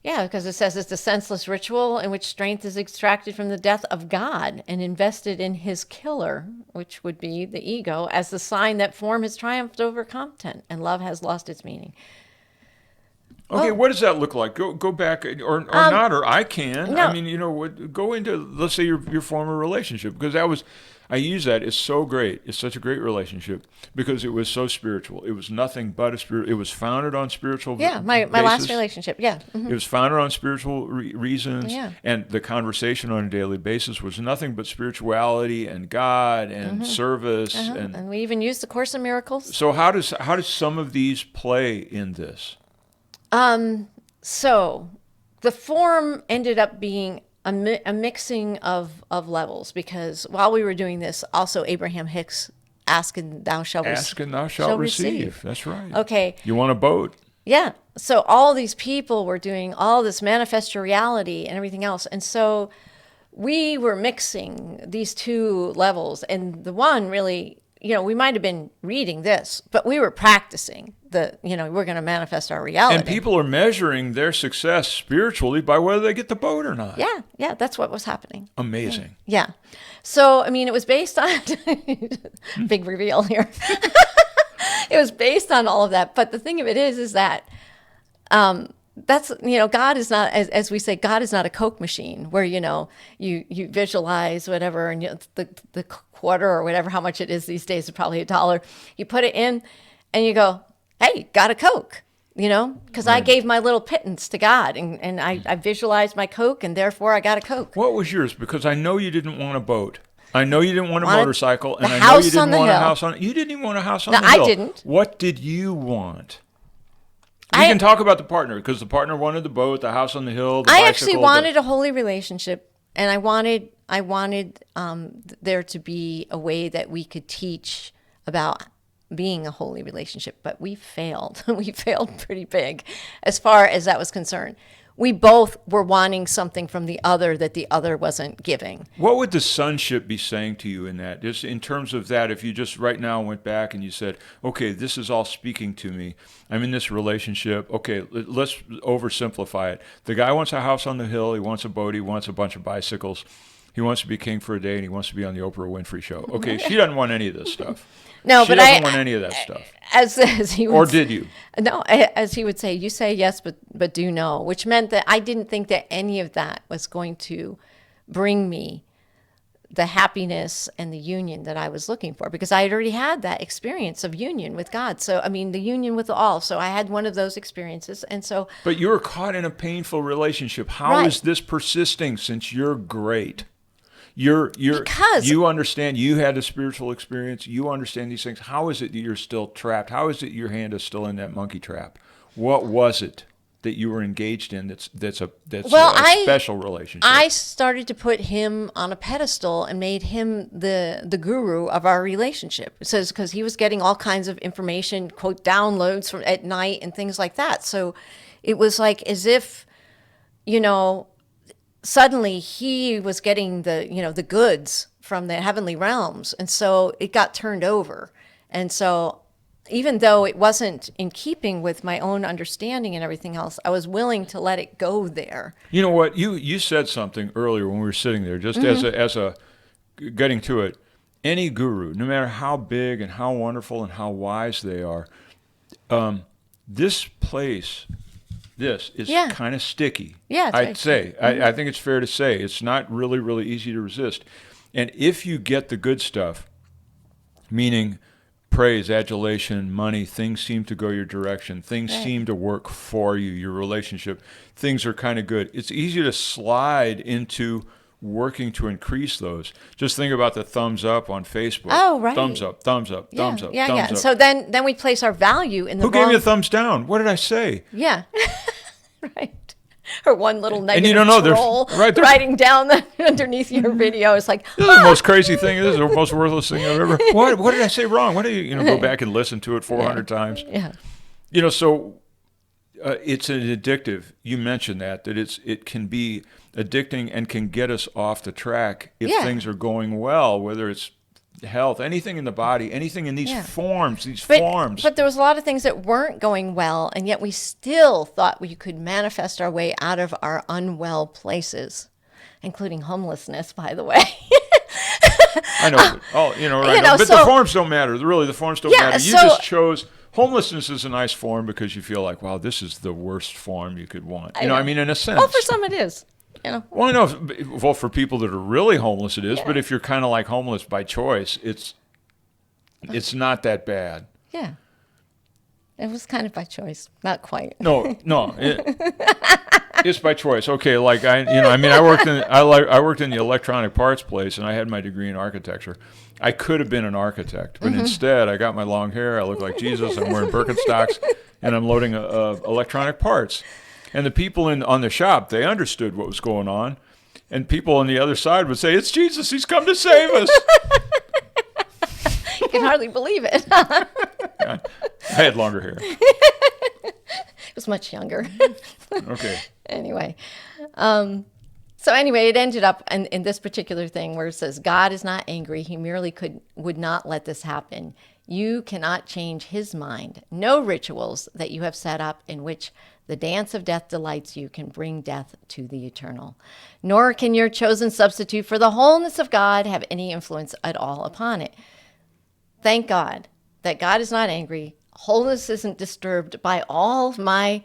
Yeah, because it says it's a senseless ritual in which strength is extracted from the death of God and invested in his killer, which would be the ego, as the sign that form has triumphed over content and love has lost its meaning. Okay, what does that look like? Go back, or not, or I can. No. I mean, go into, let's say, your former relationship, because I use that. It's so great. It's such a great relationship because it was so spiritual. It was nothing but a spirit. It was founded on spiritual. Yeah, my last relationship. Yeah. It was founded on spiritual reasons, Yeah. and the conversation on a daily basis was nothing but spirituality and God and service, And we even used the Course in Miracles. So how does some of these play in this? So the form ended up being a mixing of levels, because while we were doing this, also Abraham Hicks, ask and thou shalt receive. That's right. Okay. You want a boat? Yeah. So all these people were doing all this manifest your reality and everything else. And so we were mixing these two levels, and the one really, we might have been reading this, but we were practicing we're going to manifest our reality. And people are measuring their success spiritually by whether they get the boat or not. Yeah, that's what was happening. Amazing. Yeah. So, I mean, it was based on, big reveal here. It was based on all of that. But the thing of it is that that's, God is not, as we say, God is not a Coke machine where, you visualize whatever, and the quarter or whatever, how much it is these days is probably $1. You put it in and you go, hey, got a Coke, because I gave my little pittance to God, and I visualized my Coke, and therefore I got a Coke. What was yours? Because I know you didn't want a boat. I know you didn't want a motorcycle, and I know house you didn't on the want a hill. house on. You didn't even want a house on No, the hill. I didn't. What did you want? We can talk about the partner, because the partner wanted the boat, the house on the hill, the bicycle. I actually wanted a holy relationship, and I wanted there to be a way that we could teach about being a holy relationship, but we failed. We failed pretty big as far as that was concerned. We both were wanting something from the other that the other wasn't giving. What would the sonship be saying to you in that? Just in terms of that, if you just right now went back and you said, okay, this is all speaking to me. I'm in this relationship. Okay, let's oversimplify it. The guy wants a house on the hill. He wants a boat. He wants a bunch of bicycles. He wants to be king for a day, and he wants to be on the Oprah Winfrey Show. Okay, she doesn't want any of this stuff. No, she but doesn't want any of that stuff. As he would, or did you? No, as he would say, you say yes, but do no, which meant that I didn't think that any of that was going to bring me the happiness and the union that I was looking for, because I had already had that experience of union with God. So, I mean, the union with all. So I had one of those experiences. And so. But you were caught in a painful relationship. How is this persisting since you're great? Because you understand, you had a spiritual experience, you understand these things. How is it that you're still trapped? How is it your hand is still in that monkey trap? What was it that you were engaged in that's a special relationship? I started to put him on a pedestal and made him the guru of our relationship. It says because he was getting all kinds of information, quote, downloads from at night and things like that. So it was like as if, suddenly he was getting the goods from the heavenly realms. And so it got turned over. And so even though it wasn't in keeping with my own understanding and everything else, I was willing to let it go there. You know what? You said something earlier when we were sitting there, just as a getting to it. Any guru, no matter how big and how wonderful and how wise they are, this place... This is kind of sticky. Yeah, I'd say. I think it's fair to say it's not really, really easy to resist. And if you get the good stuff, meaning praise, adulation, money, things seem to go your direction. Things seem to work for you, your relationship. Things are kind of good. It's easy to slide into working to increase those. Just think about the thumbs up on Facebook. Oh, right. Thumbs up, thumbs up, thumbs up, thumbs up. So then we place our value in the Who gave me a thumbs down? What did I say? Yeah. Right. Or one little negative and you don't know, troll writing down underneath your video. It's like, this is the most crazy thing. This is the most worthless thing I've ever. What did I say wrong? What do you go back and listen to it 400 times? Yeah. So it's an addictive. You mentioned that it can be addicting and can get us off the track if things are going well, whether it's health, anything in the body, anything in these forms. But there was a lot of things that weren't going well, and yet we still thought we could manifest our way out of our unwell places, including homelessness, by the way. I know. But the forms don't matter. Really, the forms don't matter. You just chose... Homelessness is a nice form because you feel like, wow, this is the worst form you could want. In a sense. Well, for some it is. Well, I know. Well, for people that are really homeless, it is. Yeah. But if you're kind of like homeless by choice, it's not that bad. Yeah, it was kind of by choice, not quite. No, it's by choice. Okay, like I worked in the electronic parts place, and I had my degree in architecture. I could have been an architect, but instead, I got my long hair. I look like Jesus. I'm wearing Birkenstocks, and I'm loading electronic parts. And the people on the shop, they understood what was going on. And people on the other side would say, it's Jesus, he's come to save us. You can hardly believe it. I had longer hair. It was much younger. Okay. Anyway. So anyway, it ended up in this particular thing where it says, God is not angry. He merely would not let this happen. You cannot change his mind. No rituals that you have set up in which the dance of death delights you can bring death to the eternal. Nor can your chosen substitute for the wholeness of God have any influence at all upon it. Thank God that God is not angry. Wholeness isn't disturbed by all of my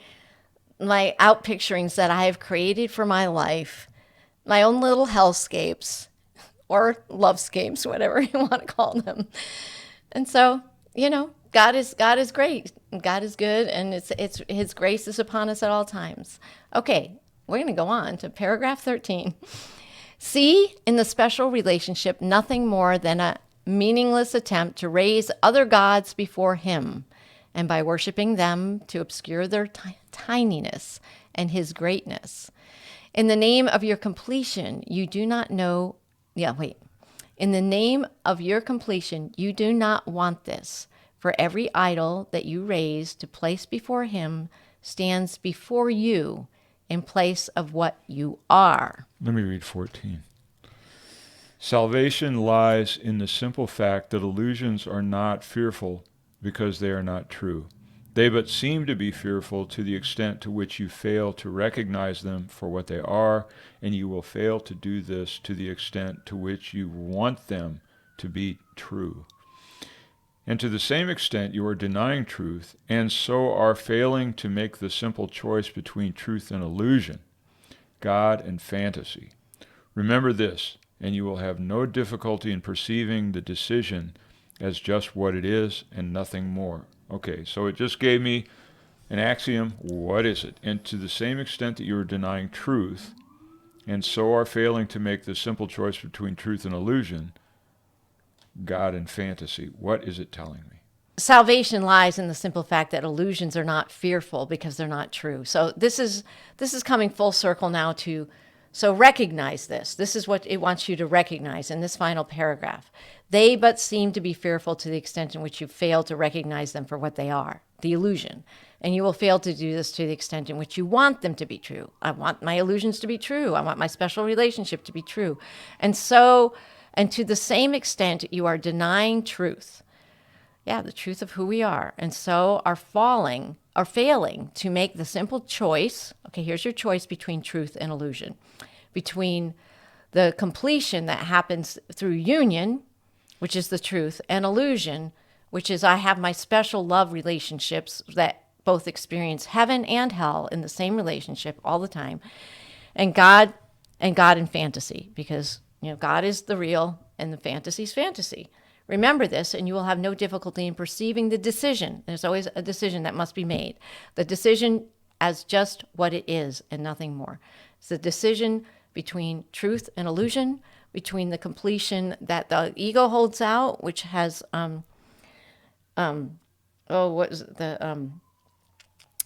outpicturings that I have created for my life, my own little hellscapes or lovescapes, whatever you want to call them. And so, God is great. God is good, and it's his grace is upon us at all times. Okay, we're going to go on to paragraph 13. See in the special relationship nothing more than a meaningless attempt to raise other gods before him, and by worshiping them to obscure their tininess and his greatness. In the name of your completion, you do not know. In the name of your completion, you do not want this. For every idol that you raise to place before him stands before you in place of what you are. Let me read 14. Salvation lies in the simple fact that illusions are not fearful because they are not true. They but seem to be fearful to the extent to which you fail to recognize them for what they are, and you will fail to do this to the extent to which you want them to be true. And to the same extent you are denying truth, and so are failing to make the simple choice between truth and illusion, God and fantasy. Remember this, and you will have no difficulty in perceiving the decision as just what it is and nothing more. Okay, so it just gave me an axiom. What is it? And to the same extent that you are denying truth, and so are failing to make the simple choice between truth and illusion, God and fantasy, what is it telling me? Salvation lies in the simple fact that illusions are not fearful because they're not true. So this is coming full circle now to, so recognize this. This is what it wants you to recognize in this final paragraph. They but seem to be fearful to the extent in which you fail to recognize them for what they are, the illusion. And you will fail to do this to the extent in which you want them to be true. I want my illusions to be true. I want my special relationship to be true. And to the same extent you are denying truth. Yeah, the truth of who we are. And so are failing to make the simple choice. Okay, here's your choice between truth and illusion. Between the completion that happens through union, which is the truth, and illusion, which is I have my special love relationships that both experience heaven and hell in the same relationship all the time. And God and fantasy, because God is the real and the fantasy is fantasy. Remember this, and you will have no difficulty in perceiving the decision. There's always a decision that must be made. The decision as just what it is and nothing more. It's the decision between truth and illusion, between the completion that the ego holds out, which has it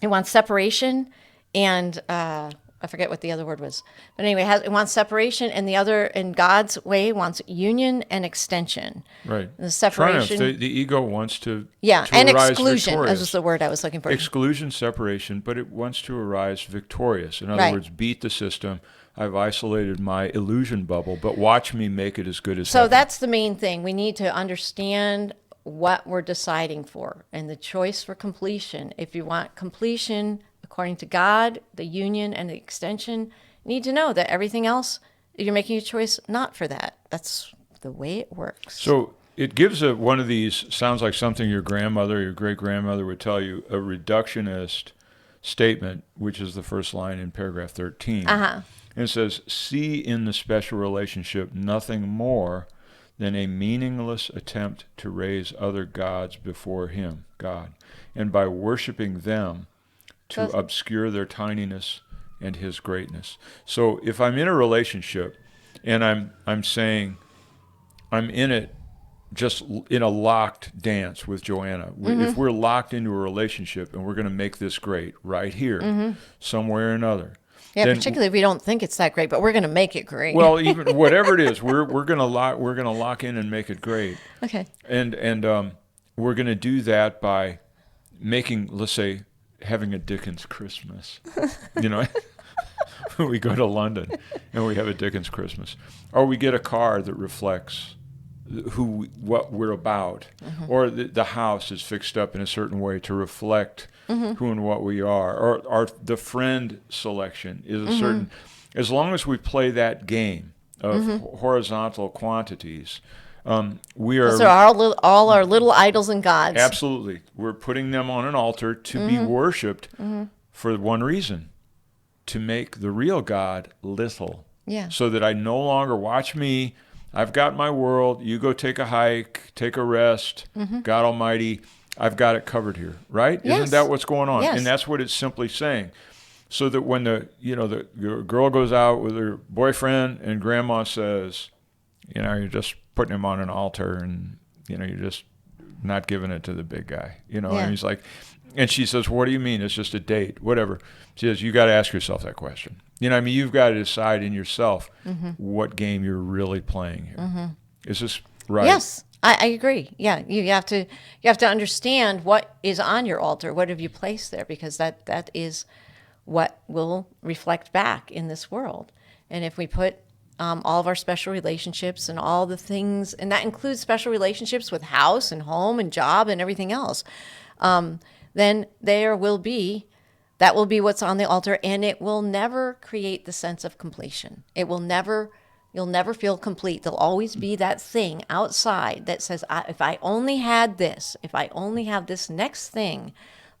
wants separation, and I forget what the other word was. But anyway, it wants separation, and the other, in God's way, wants union and extension. Right. The separation. Triumph. The ego wants to and arise exclusion. victorious. That was the word I was looking for. Exclusion, separation, but it wants to arise victorious. In other words, beat the system. I've isolated my illusion bubble, but watch me make it as good as heaven. That's the main thing. We need to understand what we're deciding for and the choice for completion. If you want completion according to God, the union and the extension, you need to know that everything else, you're making a choice not for that. That's the way it works. So it gives one of these, sounds like something your grandmother, your great-grandmother would tell you, a reductionist statement, which is the first line in paragraph 13. And it says, see in the special relationship nothing more than a meaningless attempt to raise other gods before him, God, and by worshiping them to obscure their tininess and his greatness. So if I'm in a relationship and I'm saying I'm in it just in a locked dance with Joanna, if we're locked into a relationship and we're going to make this great right here, somewhere or another. Yeah, particularly if we don't think it's that great, but we're going to make it great. Well, even whatever it is, we're going to lock in and make it great. Okay. And we're going to do that by making, let's say, having a Dickens Christmas, we go to London and we have a Dickens Christmas. Or we get a car that reflects what we're about. Or the house is fixed up in a certain way to reflect who and what we are. Or the friend selection is a certain... As long as we play that game of horizontal quantities, we are... Those are all our little idols and gods. Absolutely. We're putting them on an altar to be worshipped for one reason: to make the real God little. Yeah. So that I no longer watch me. I've got my world. You go take a hike, take a rest. God Almighty, I've got it covered here, right? Yes. Isn't that what's going on? Yes. And that's what it's simply saying. So that when the girl goes out with her boyfriend and grandma says, you're just putting him on an altar and, you're just not giving it to the big guy, Yeah. And he's like, and she says, what do you mean? It's just a date, whatever. She says, you got to ask yourself that question. You've got to decide in yourself what game you're really playing here. Is this right? Yes, I agree. Yeah, you have to understand what is on your altar. What have you placed there? Because that is what will reflect back in this world. And if we put all of our special relationships and all the things, and that includes special relationships with house and home and job and everything else, then that will be what's on the altar, and it will never create the sense of completion. You'll never feel complete. There'll always be that thing outside that says, if I only had this, if I only have this next thing,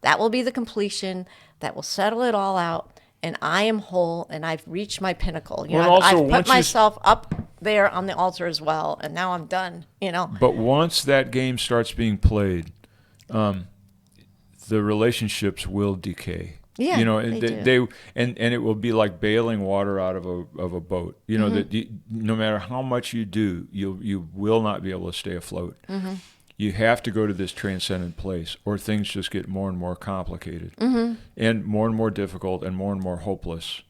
that will be the completion that will settle it all out, and I am whole, and I've reached my pinnacle. I've put myself up there on the altar as well, and now I'm done. But once that game starts being played, the relationships will decay. Yeah, they and it will be like bailing water out of a boat. That no matter how much you do, you will not be able to stay afloat. You have to go to this transcendent place, or things just get more and more complicated, and more difficult, and more hopeless.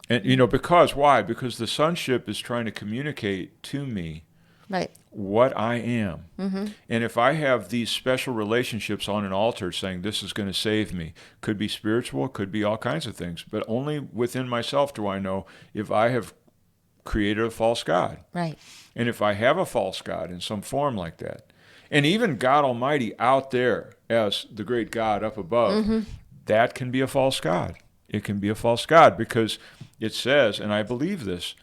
And because why? Because the sonship is trying to communicate to me right what I am. And if I have these special relationships on an altar saying this is going to save me, could be spiritual, could be all kinds of things, but only within myself do I know if I have created a false god. Right. And if I have a false god in some form like that, and even God Almighty out there as the great God up above, that can be a false god. It can be a false god because it says, and I believe this,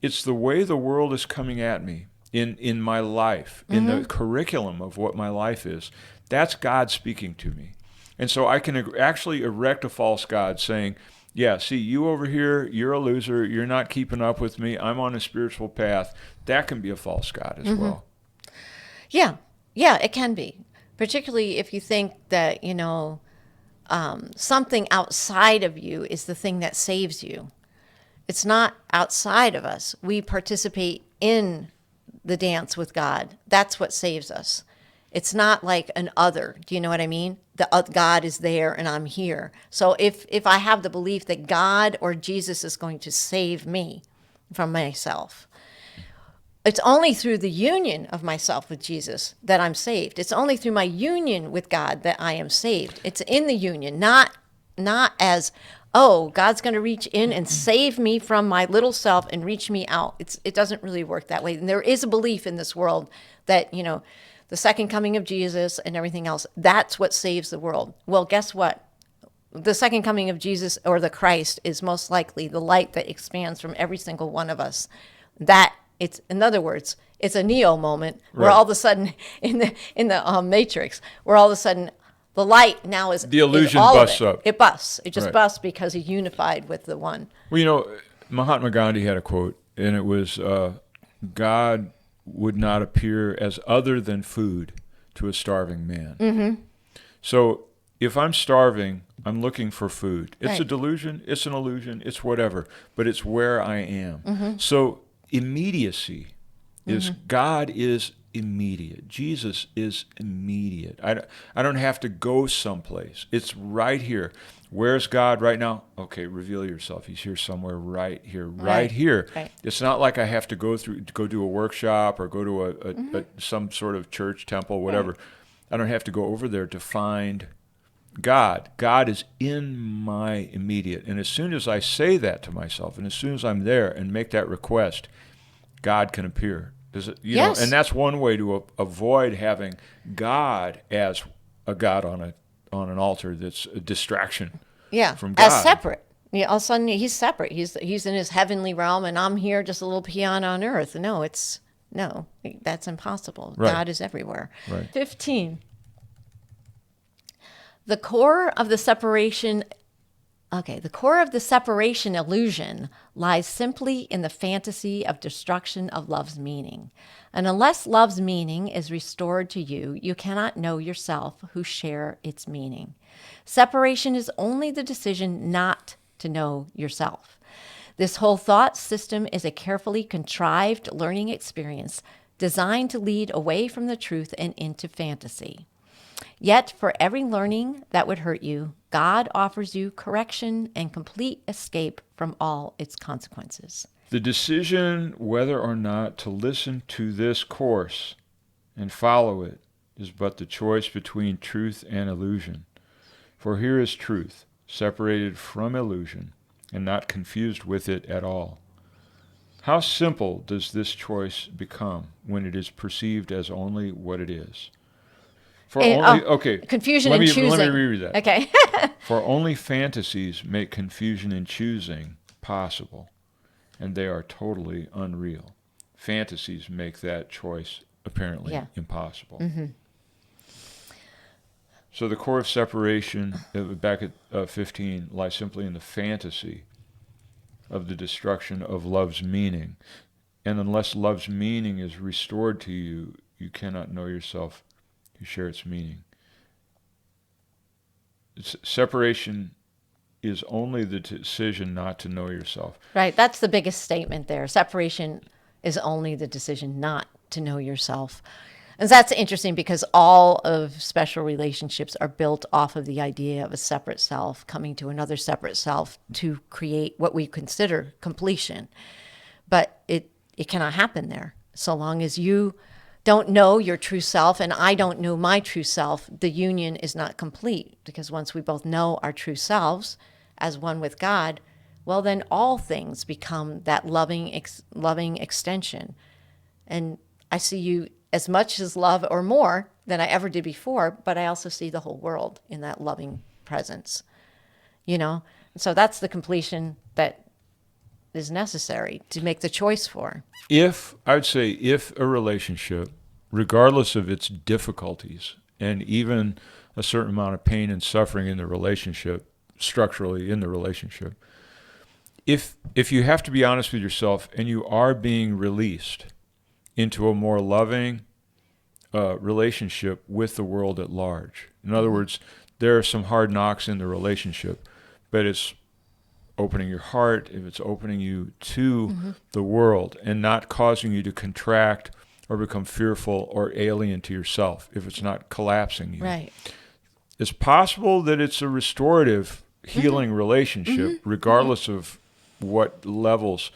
it's the way the world is coming at me in my life, in the curriculum of what my life is. That's God speaking to me. And so I can actually erect a false god saying, yeah, see, you over here, you're a loser. You're not keeping up with me. I'm on a spiritual path. That can be a false god as well. Yeah, it can be. Particularly if you think that, something outside of you is the thing that saves you. It's not outside of us. We participate in the dance with God. That's what saves us. It's not like an other. Do you know what I mean? God is there and I'm here. So if I have the belief that God or Jesus is going to save me from myself, it's only through the union of myself with Jesus that I'm saved. It's only through my union with God that I am saved. It's in the union, not as, oh, God's going to reach in and save me from my little self and reach me out. It doesn't really work that way. And there is a belief in this world that, the second coming of Jesus and everything else, that's what saves the world. Well, guess what? The second coming of Jesus or the Christ is most likely the light that expands from every single one of us. In other words, it's a Neo moment where all of a sudden in the Matrix, where all of a sudden the light now is the illusion all busts of it. up. It busts. It just Right. busts because he's unified with the one. Well, Mahatma Gandhi had a quote, and it was, God would not appear as other than food to a starving man. So if I'm starving, I'm looking for food. It's Right. a delusion, it's an illusion, it's whatever, but it's where I am. So immediacy is, God is immediate. Jesus is immediate. I don't have to go someplace. It's right here. Where's God right now? Okay, reveal yourself. He's here somewhere, right here, right here. Right. It's not like I have to go do a workshop or go to some sort of church, temple, whatever. I don't have to go over there to find God is in my immediate. And as soon as I say that to myself, and as soon as I'm there and make that request, God can appear. Does it, and Yes. that's one way to avoid having God as a God on an altar that's a distraction Yeah. from As God. separate. Yeah, all of a sudden he's separate. He's in his heavenly realm, and I'm here just a little peon on earth. No, that's impossible. Right. God is everywhere. Right. 15. The core of the separation the core of the separation illusion lies simply in the fantasy of destruction of love's meaning. And unless love's meaning is restored to you, you cannot know yourself who share its meaning. Separation is only the decision not to know yourself. This whole thought system is a carefully contrived learning experience designed to lead away from the truth and into fantasy. Yet, for every learning that would hurt you, God offers you correction and complete escape from all its consequences. The decision whether or not to listen to this course and follow it is but the choice between truth and illusion. For here is truth, separated from illusion and not confused with it at all. How simple does this choice become when it is perceived as only what it is? Confusion in choosing. Let me reread that. Okay. For only fantasies make confusion in choosing possible, and they are totally unreal. Fantasies make that choice apparently impossible. Mm-hmm. So the core of separation, back at 15, lies simply in the fantasy of the destruction of love's meaning. And unless love's meaning is restored to you, you cannot know yourself who share its meaning. Separation is only the decision not to know yourself. Right. That's the biggest statement there. Separation is only the decision not to know yourself. And that's interesting because all of special relationships are built off of the idea of a separate self coming to another separate self to create what we consider completion. But it cannot happen there. So long as you don't know your true self and I don't know my true self, the union is not complete. Because once we both know our true selves as one with God, well, then all things become that loving extension. And I see you as much as love or more than I ever did before, but I also see the whole world in that loving presence. So that's the completion that is necessary to make the choice for. If a relationship, regardless of its difficulties and even a certain amount of pain and suffering in the relationship, structurally in the relationship, if you have to be honest with yourself and you are being released into a more loving relationship with the world at large. In other words, there are some hard knocks in the relationship, but it's opening your heart, if it's opening you to the world and not causing you to contract or become fearful or alien to yourself, if it's not collapsing you. Right. It's possible that it's a restorative, healing relationship, regardless of what levels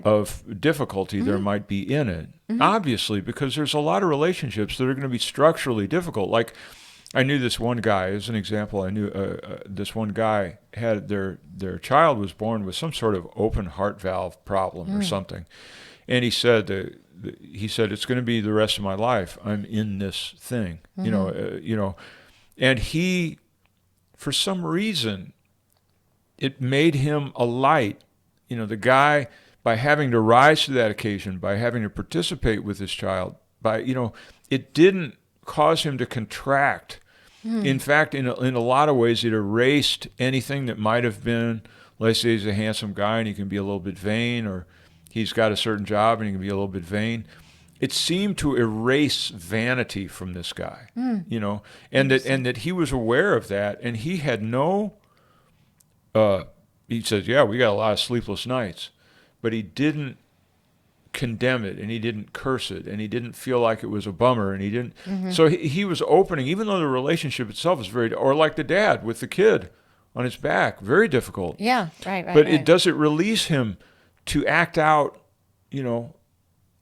of difficulty there might be in it. Obviously, because there's a lot of relationships that are going to be structurally difficult. Like, I knew this one guy, as an example, I knew this one guy had their child was born with some sort of open heart valve problem or something. And he said, it's going to be the rest of my life. I'm in this thing, and he, for some reason, it made him a light. The guy, by having to rise to that occasion, by having to participate with his child, it didn't cause him to contract. In fact, in a lot of ways, it erased anything that might have been, let's say he's a handsome guy and he can be a little bit vain, or he's got a certain job and he can be a little bit vain. It seemed to erase vanity from this guy, and that he was aware of that, and he had no, he says, yeah, we got a lot of sleepless nights, but he didn't condemn it, and he didn't curse it, and he didn't feel like it was a bummer, and he didn't. So he was opening, even though the relationship itself is very, or like the dad with the kid on his back, very difficult. Yeah, right. But it doesn't release him to act out,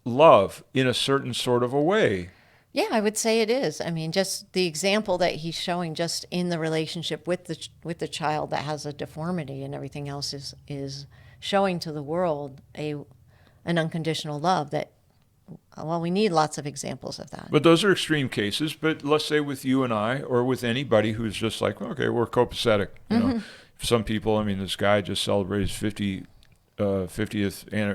love in a certain sort of a way. Yeah, I would say it is. I mean, just the example that he's showing just in the relationship with the child that has a deformity and everything else is showing to the world an unconditional love that, well, we need lots of examples of that. But those are extreme cases. But let's say with you and I, or with anybody who's just like, okay, we're copacetic. Some people. I mean, this guy just celebrated his 50th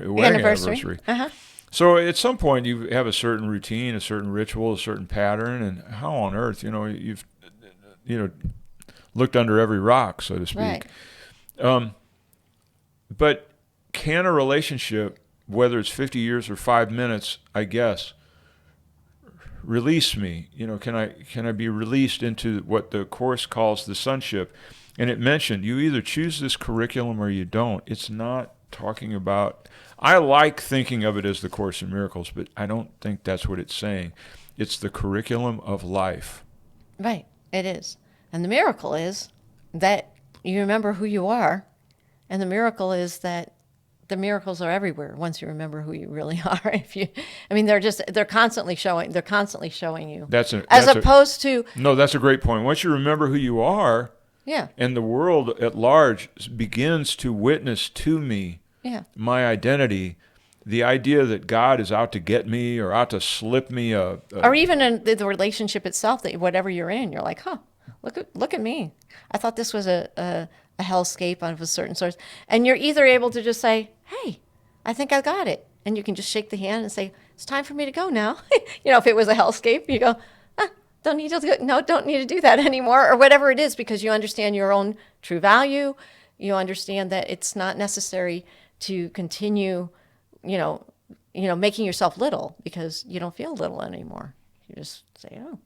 wedding anniversary. Uh-huh. So at some point you have a certain routine, a certain ritual, a certain pattern, and how on earth, you've looked under every rock, so to speak. Right. But can a relationship, whether it's 50 years or 5 minutes, I guess, release me? Can I be released into what the Course calls the sonship? And it mentioned you either choose this curriculum or you don't. It's not talking about. I like thinking of it as the Course in Miracles, but I don't think that's what it's saying. It's the curriculum of life. Right. It is. And the miracle is that you remember who you are, and the miracle is that the miracles are everywhere once you remember who you really are. They're constantly showing you. That's opposed to. No, that's a great point. Once you remember who you are, Yeah. and the world at large begins to witness to me, Yeah. my identity, the idea that God is out to get me or out to slip me Or even in the relationship itself, that whatever you're in, you're like, look at me. I thought this was a hellscape of a certain sort. And you're either able to just say, hey, I think I got it. And you can just shake the hand and say, it's time for me to go now. If it was a hellscape, you go, don't need to do that anymore, or whatever it is, because you understand your own true value. You understand that it's not necessary to continue, making yourself little because you don't feel little anymore. You just say, oh,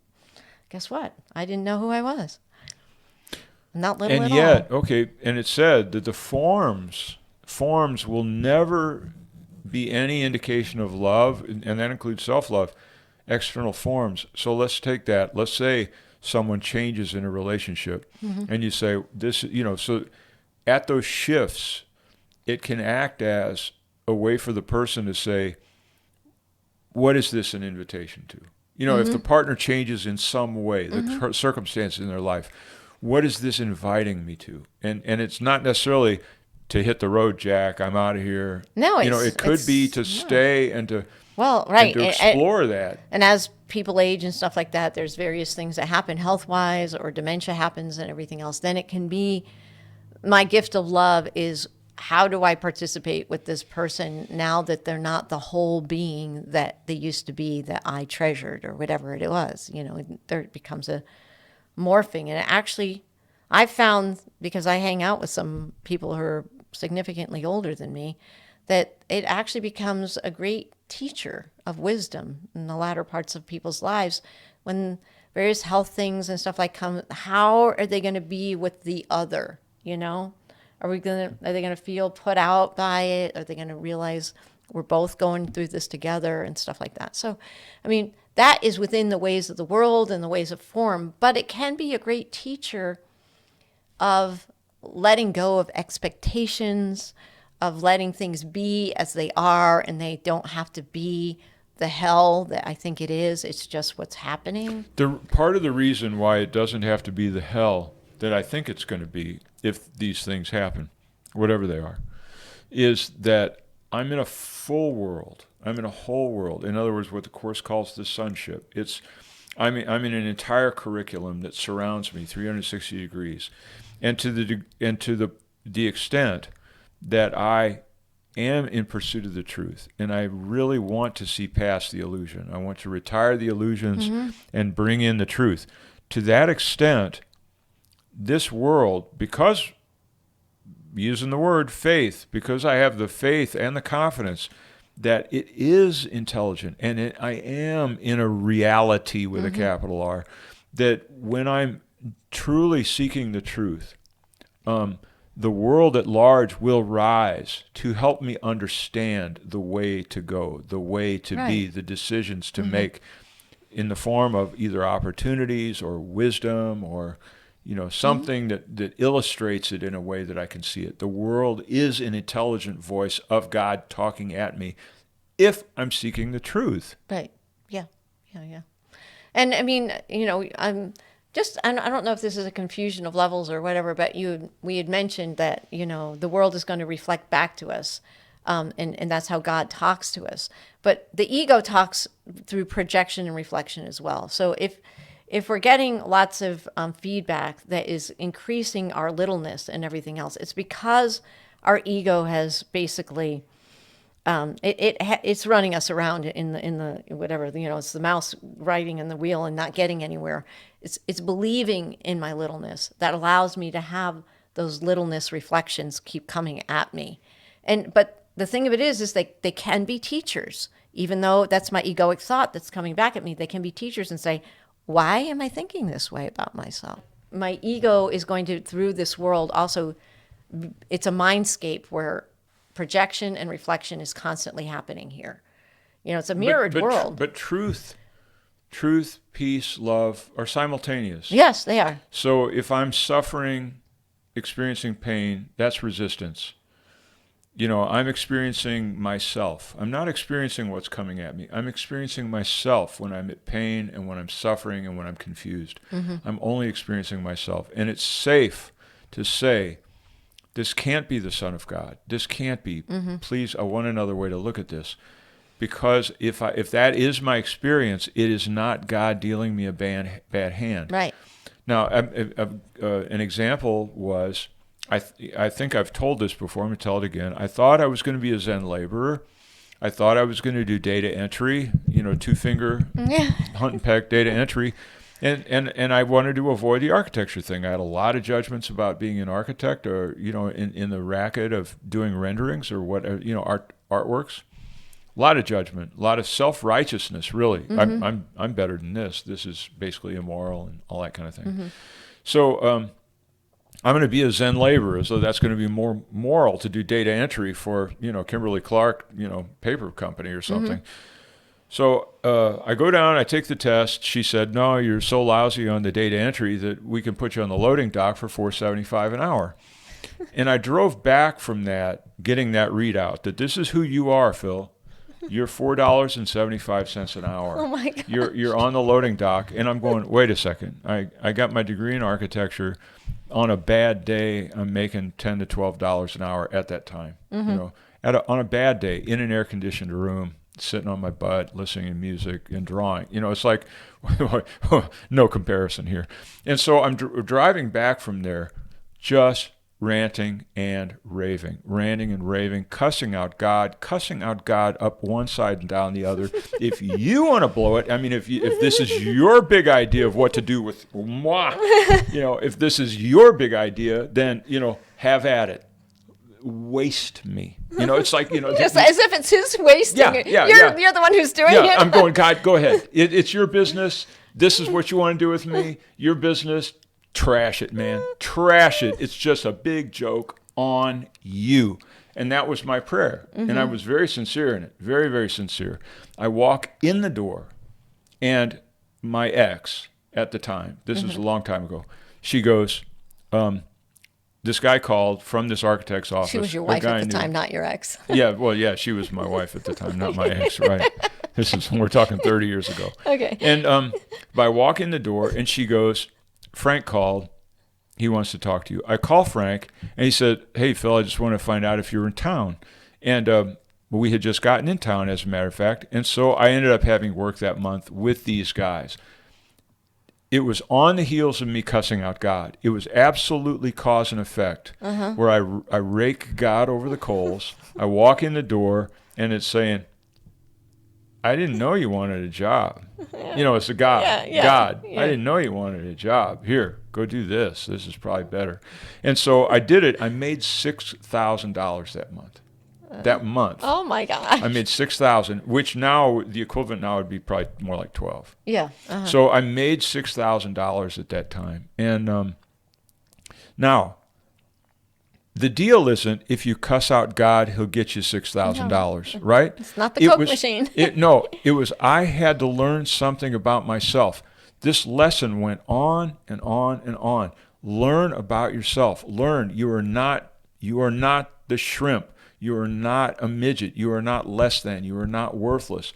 guess what? I didn't know who I was. I'm not little and at yet, all. okay, and it said that the forms will never be any indication of love, and that includes self-love, external forms. So let's take that. Let's say someone changes in a relationship, and you say, so at those shifts, it can act as a way for the person to say, what is this an invitation to? If the partner changes in some way, the circumstances in their life, what is this inviting me to? And it's not necessarily to hit the road, Jack, I'm out of here. No, it could be to stay and to and to explore that. And as people age and stuff like that, there's various things that happen health-wise, or dementia happens and everything else. Then it can be, my gift of love is, how do I participate with this person now that they're not the whole being that they used to be, that I treasured, or whatever it was. There becomes a morphing. And actually, I've found, because I hang out with some people who are significantly older than me, that it actually becomes a great teacher of wisdom in the latter parts of people's lives when various health things and stuff like come. How are they going to be with the other? Are they going to feel put out by it? Are they going to realize we're both going through this together and stuff like that? So, that is within the ways of the world and the ways of form, but it can be a great teacher of letting go of expectations, of letting things be as they are, and they don't have to be the hell that I think it is. It's just what's happening. Part of the reason why it doesn't have to be the hell that I think it's going to be, if these things happen, whatever they are, is that I'm in a full world. I'm in a whole world. In other words, what the Course calls the sonship. I'm in an entire curriculum that surrounds me 360 degrees. And to the extent that I am in pursuit of the truth, and I really want to see past the illusion. I want to retire the illusions and bring in the truth. To that extent, this world, because, using the word faith, because I have the faith and the confidence that it is intelligent, and I am in a reality with a capital R, that when I'm truly seeking the truth, the world at large will rise to help me understand the way to go, the way to be, the decisions to make, in the form of either opportunities or wisdom or something that illustrates it in a way that I can see it. The world is an intelligent voice of God talking at me if I'm seeking the truth. Right. Yeah. Yeah. Yeah. And I mean, I don't know if this is a confusion of levels or whatever, but we had mentioned that, the world is going to reflect back to us. And that's how God talks to us. But the ego talks through projection and reflection as well. So if we're getting lots of feedback that is increasing our littleness and everything else, it's because our ego has basically it's running us around in the whatever, it's the mouse riding in the wheel and not getting anywhere. It's believing in my littleness that allows me to have those littleness reflections keep coming at me. But the thing of it is they can be teachers, even though that's my egoic thought that's coming back at me. They can be teachers and say, why am I thinking this way about myself? My ego is going to, through this world, also, it's a mindscape where projection and reflection is constantly happening here. It's a mirrored world. But truth, peace, love are simultaneous. Yes, they are. So if I'm suffering, experiencing pain, that's resistance. I'm experiencing myself. I'm not experiencing what's coming at me. I'm experiencing myself when I'm at pain and when I'm suffering and when I'm confused. Mm-hmm. I'm only experiencing myself. And it's safe to say, this can't be the Son of God. This can't be. Mm-hmm. Please, I want another way to look at this. Because if that is my experience, it is not God dealing me a bad hand. Right. Now, an example was, I think I've told this before, I'm going to tell it again. I thought I was going to be a Zen laborer. I thought I was going to do data entry, two-finger hunt and peck data entry. And I wanted to avoid the architecture thing. I had a lot of judgments about being an architect or, in the racket of doing renderings or whatever, artworks. A lot of judgment, a lot of self-righteousness, really. Mm-hmm. I'm better than this. This is basically immoral and all that kind of thing. Mm-hmm. So I'm going to be a Zen laborer, so that's going to be more moral to do data entry for, Kimberly-Clark, paper company or something. Mm-hmm. So I go down, I take the test. She said, no, you're so lousy on the data entry that we can put you on the loading dock for $4.75 an hour. And I drove back from that, getting that readout, that this is who you are, Phil. You're $4.75 an hour. Oh, my God. You're on the loading dock. And I'm going, wait a second. I got my degree in architecture. On a bad day, I'm making $10 to $12 an hour at that time. Mm-hmm. On a bad day, in an air-conditioned room, sitting on my butt, listening to music and drawing. It's like, no comparison here. And so I'm driving back from there, just ranting and raving, cussing out God up one side and down the other. If you want to blow it, if this is your big idea of what to do with moi, if this is your big idea, then, have at it. Waste me. It's like, just as if it's his wasting it. You're the one who's doing it. I'm going, God, go ahead. It's your business. This is what you want to do with me. Your business. Trash it, man. Trash it. It's just a big joke on you. And that was my prayer. Mm-hmm. And I was very sincere in it. Very, very sincere. I walk in the door, and my ex at the time, this was a long time ago, she goes, this guy called from this architect's office. She was your wife at the time, not your ex. Yeah, she was my wife at the time, not my ex, right? We're talking 30 years ago. Okay. And I walk in the door, and she goes, Frank called. He wants to talk to you. I call Frank, and he said, hey, Phil, I just want to find out if you're in town. And we had just gotten in town, as a matter of fact. And so I ended up having work that month with these guys. It was on the heels of me cussing out God. It was absolutely cause and effect, where I rake God over the coals. I walk in the door, and it's saying, I didn't know you wanted a job. It's a God. God. Yeah. I didn't know you wanted a job. Here, go do this. This is probably better. And so I did it. I made $6,000 that month. Oh my gosh. I made $6,000, which now the equivalent now would be probably more like 12. Yeah. So I made $6,000 at that time. And now the deal isn't if you cuss out God, he'll get you $6,000, right? It's not the Coke machine. It was I had to learn something about myself. This lesson went on and on and on. Learn about yourself. Learn you are not the shrimp. You are not a midget. You are not less than. You are not worthless.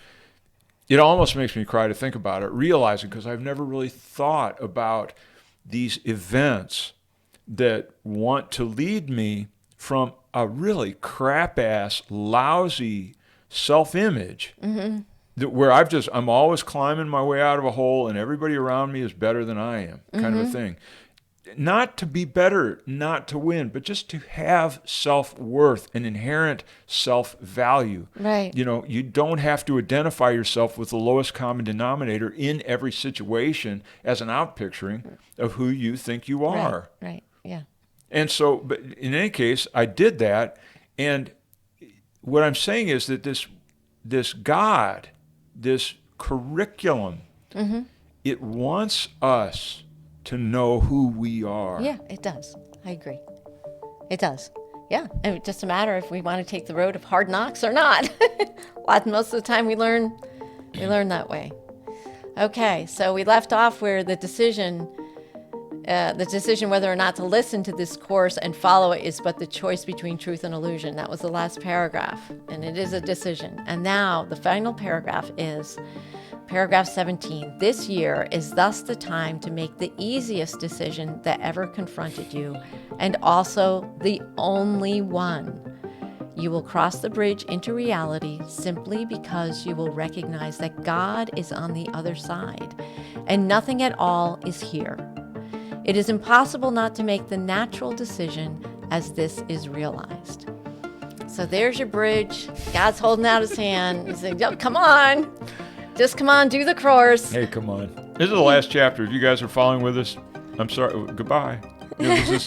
it almost makes me cry to think about it, realizing, because I've never really thought about these events that want to lead me from a really crap-ass, lousy self-image where I'm always climbing my way out of a hole and everybody around me is better than I am, kind of a thing. Not to be better, not to win, but just to have self-worth, an inherent self-value. Right. You don't have to identify yourself with the lowest common denominator in every situation as an outpicturing of who you think you are. Right. Yeah. And so, but in any case, I did that. And what I'm saying is that this God, this curriculum, it wants us to know who we are. Yeah, it does. I agree. It does. Yeah. And it's just a matter if we want to take the road of hard knocks or not. Most of the time we learn that way. Okay, so we left off where the decision whether or not to listen to this course and follow it is but the choice between truth and illusion. That was the last paragraph, and it is a decision. And now the final paragraph is paragraph 17. This year is thus the time to make the easiest decision that ever confronted you, and also the only one. You will cross the bridge into reality simply because you will recognize that God is on the other side, and nothing at all is here. It is impossible not to make the natural decision as this is realized. So there's your bridge. God's holding out his hand. He's saying, come on. Just come on, do the course. Hey, come on. This is the last chapter. If you guys are following with us, I'm sorry. Goodbye. This is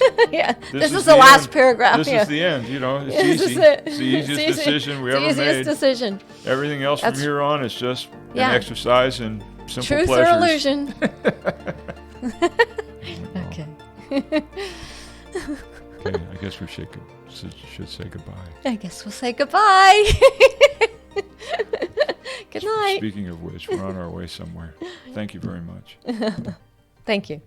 the last end. paragraph. This is the end. It's easy. It's the easiest decision we ever made. It's the easiest decision. Everything else from here on is just an exercise in simple Truth pleasures. or illusion. Okay. Okay, I guess we should say goodbye. I guess we'll say goodbye. Good night. Speaking of which, we're on our way somewhere. Thank you very much. Thank you.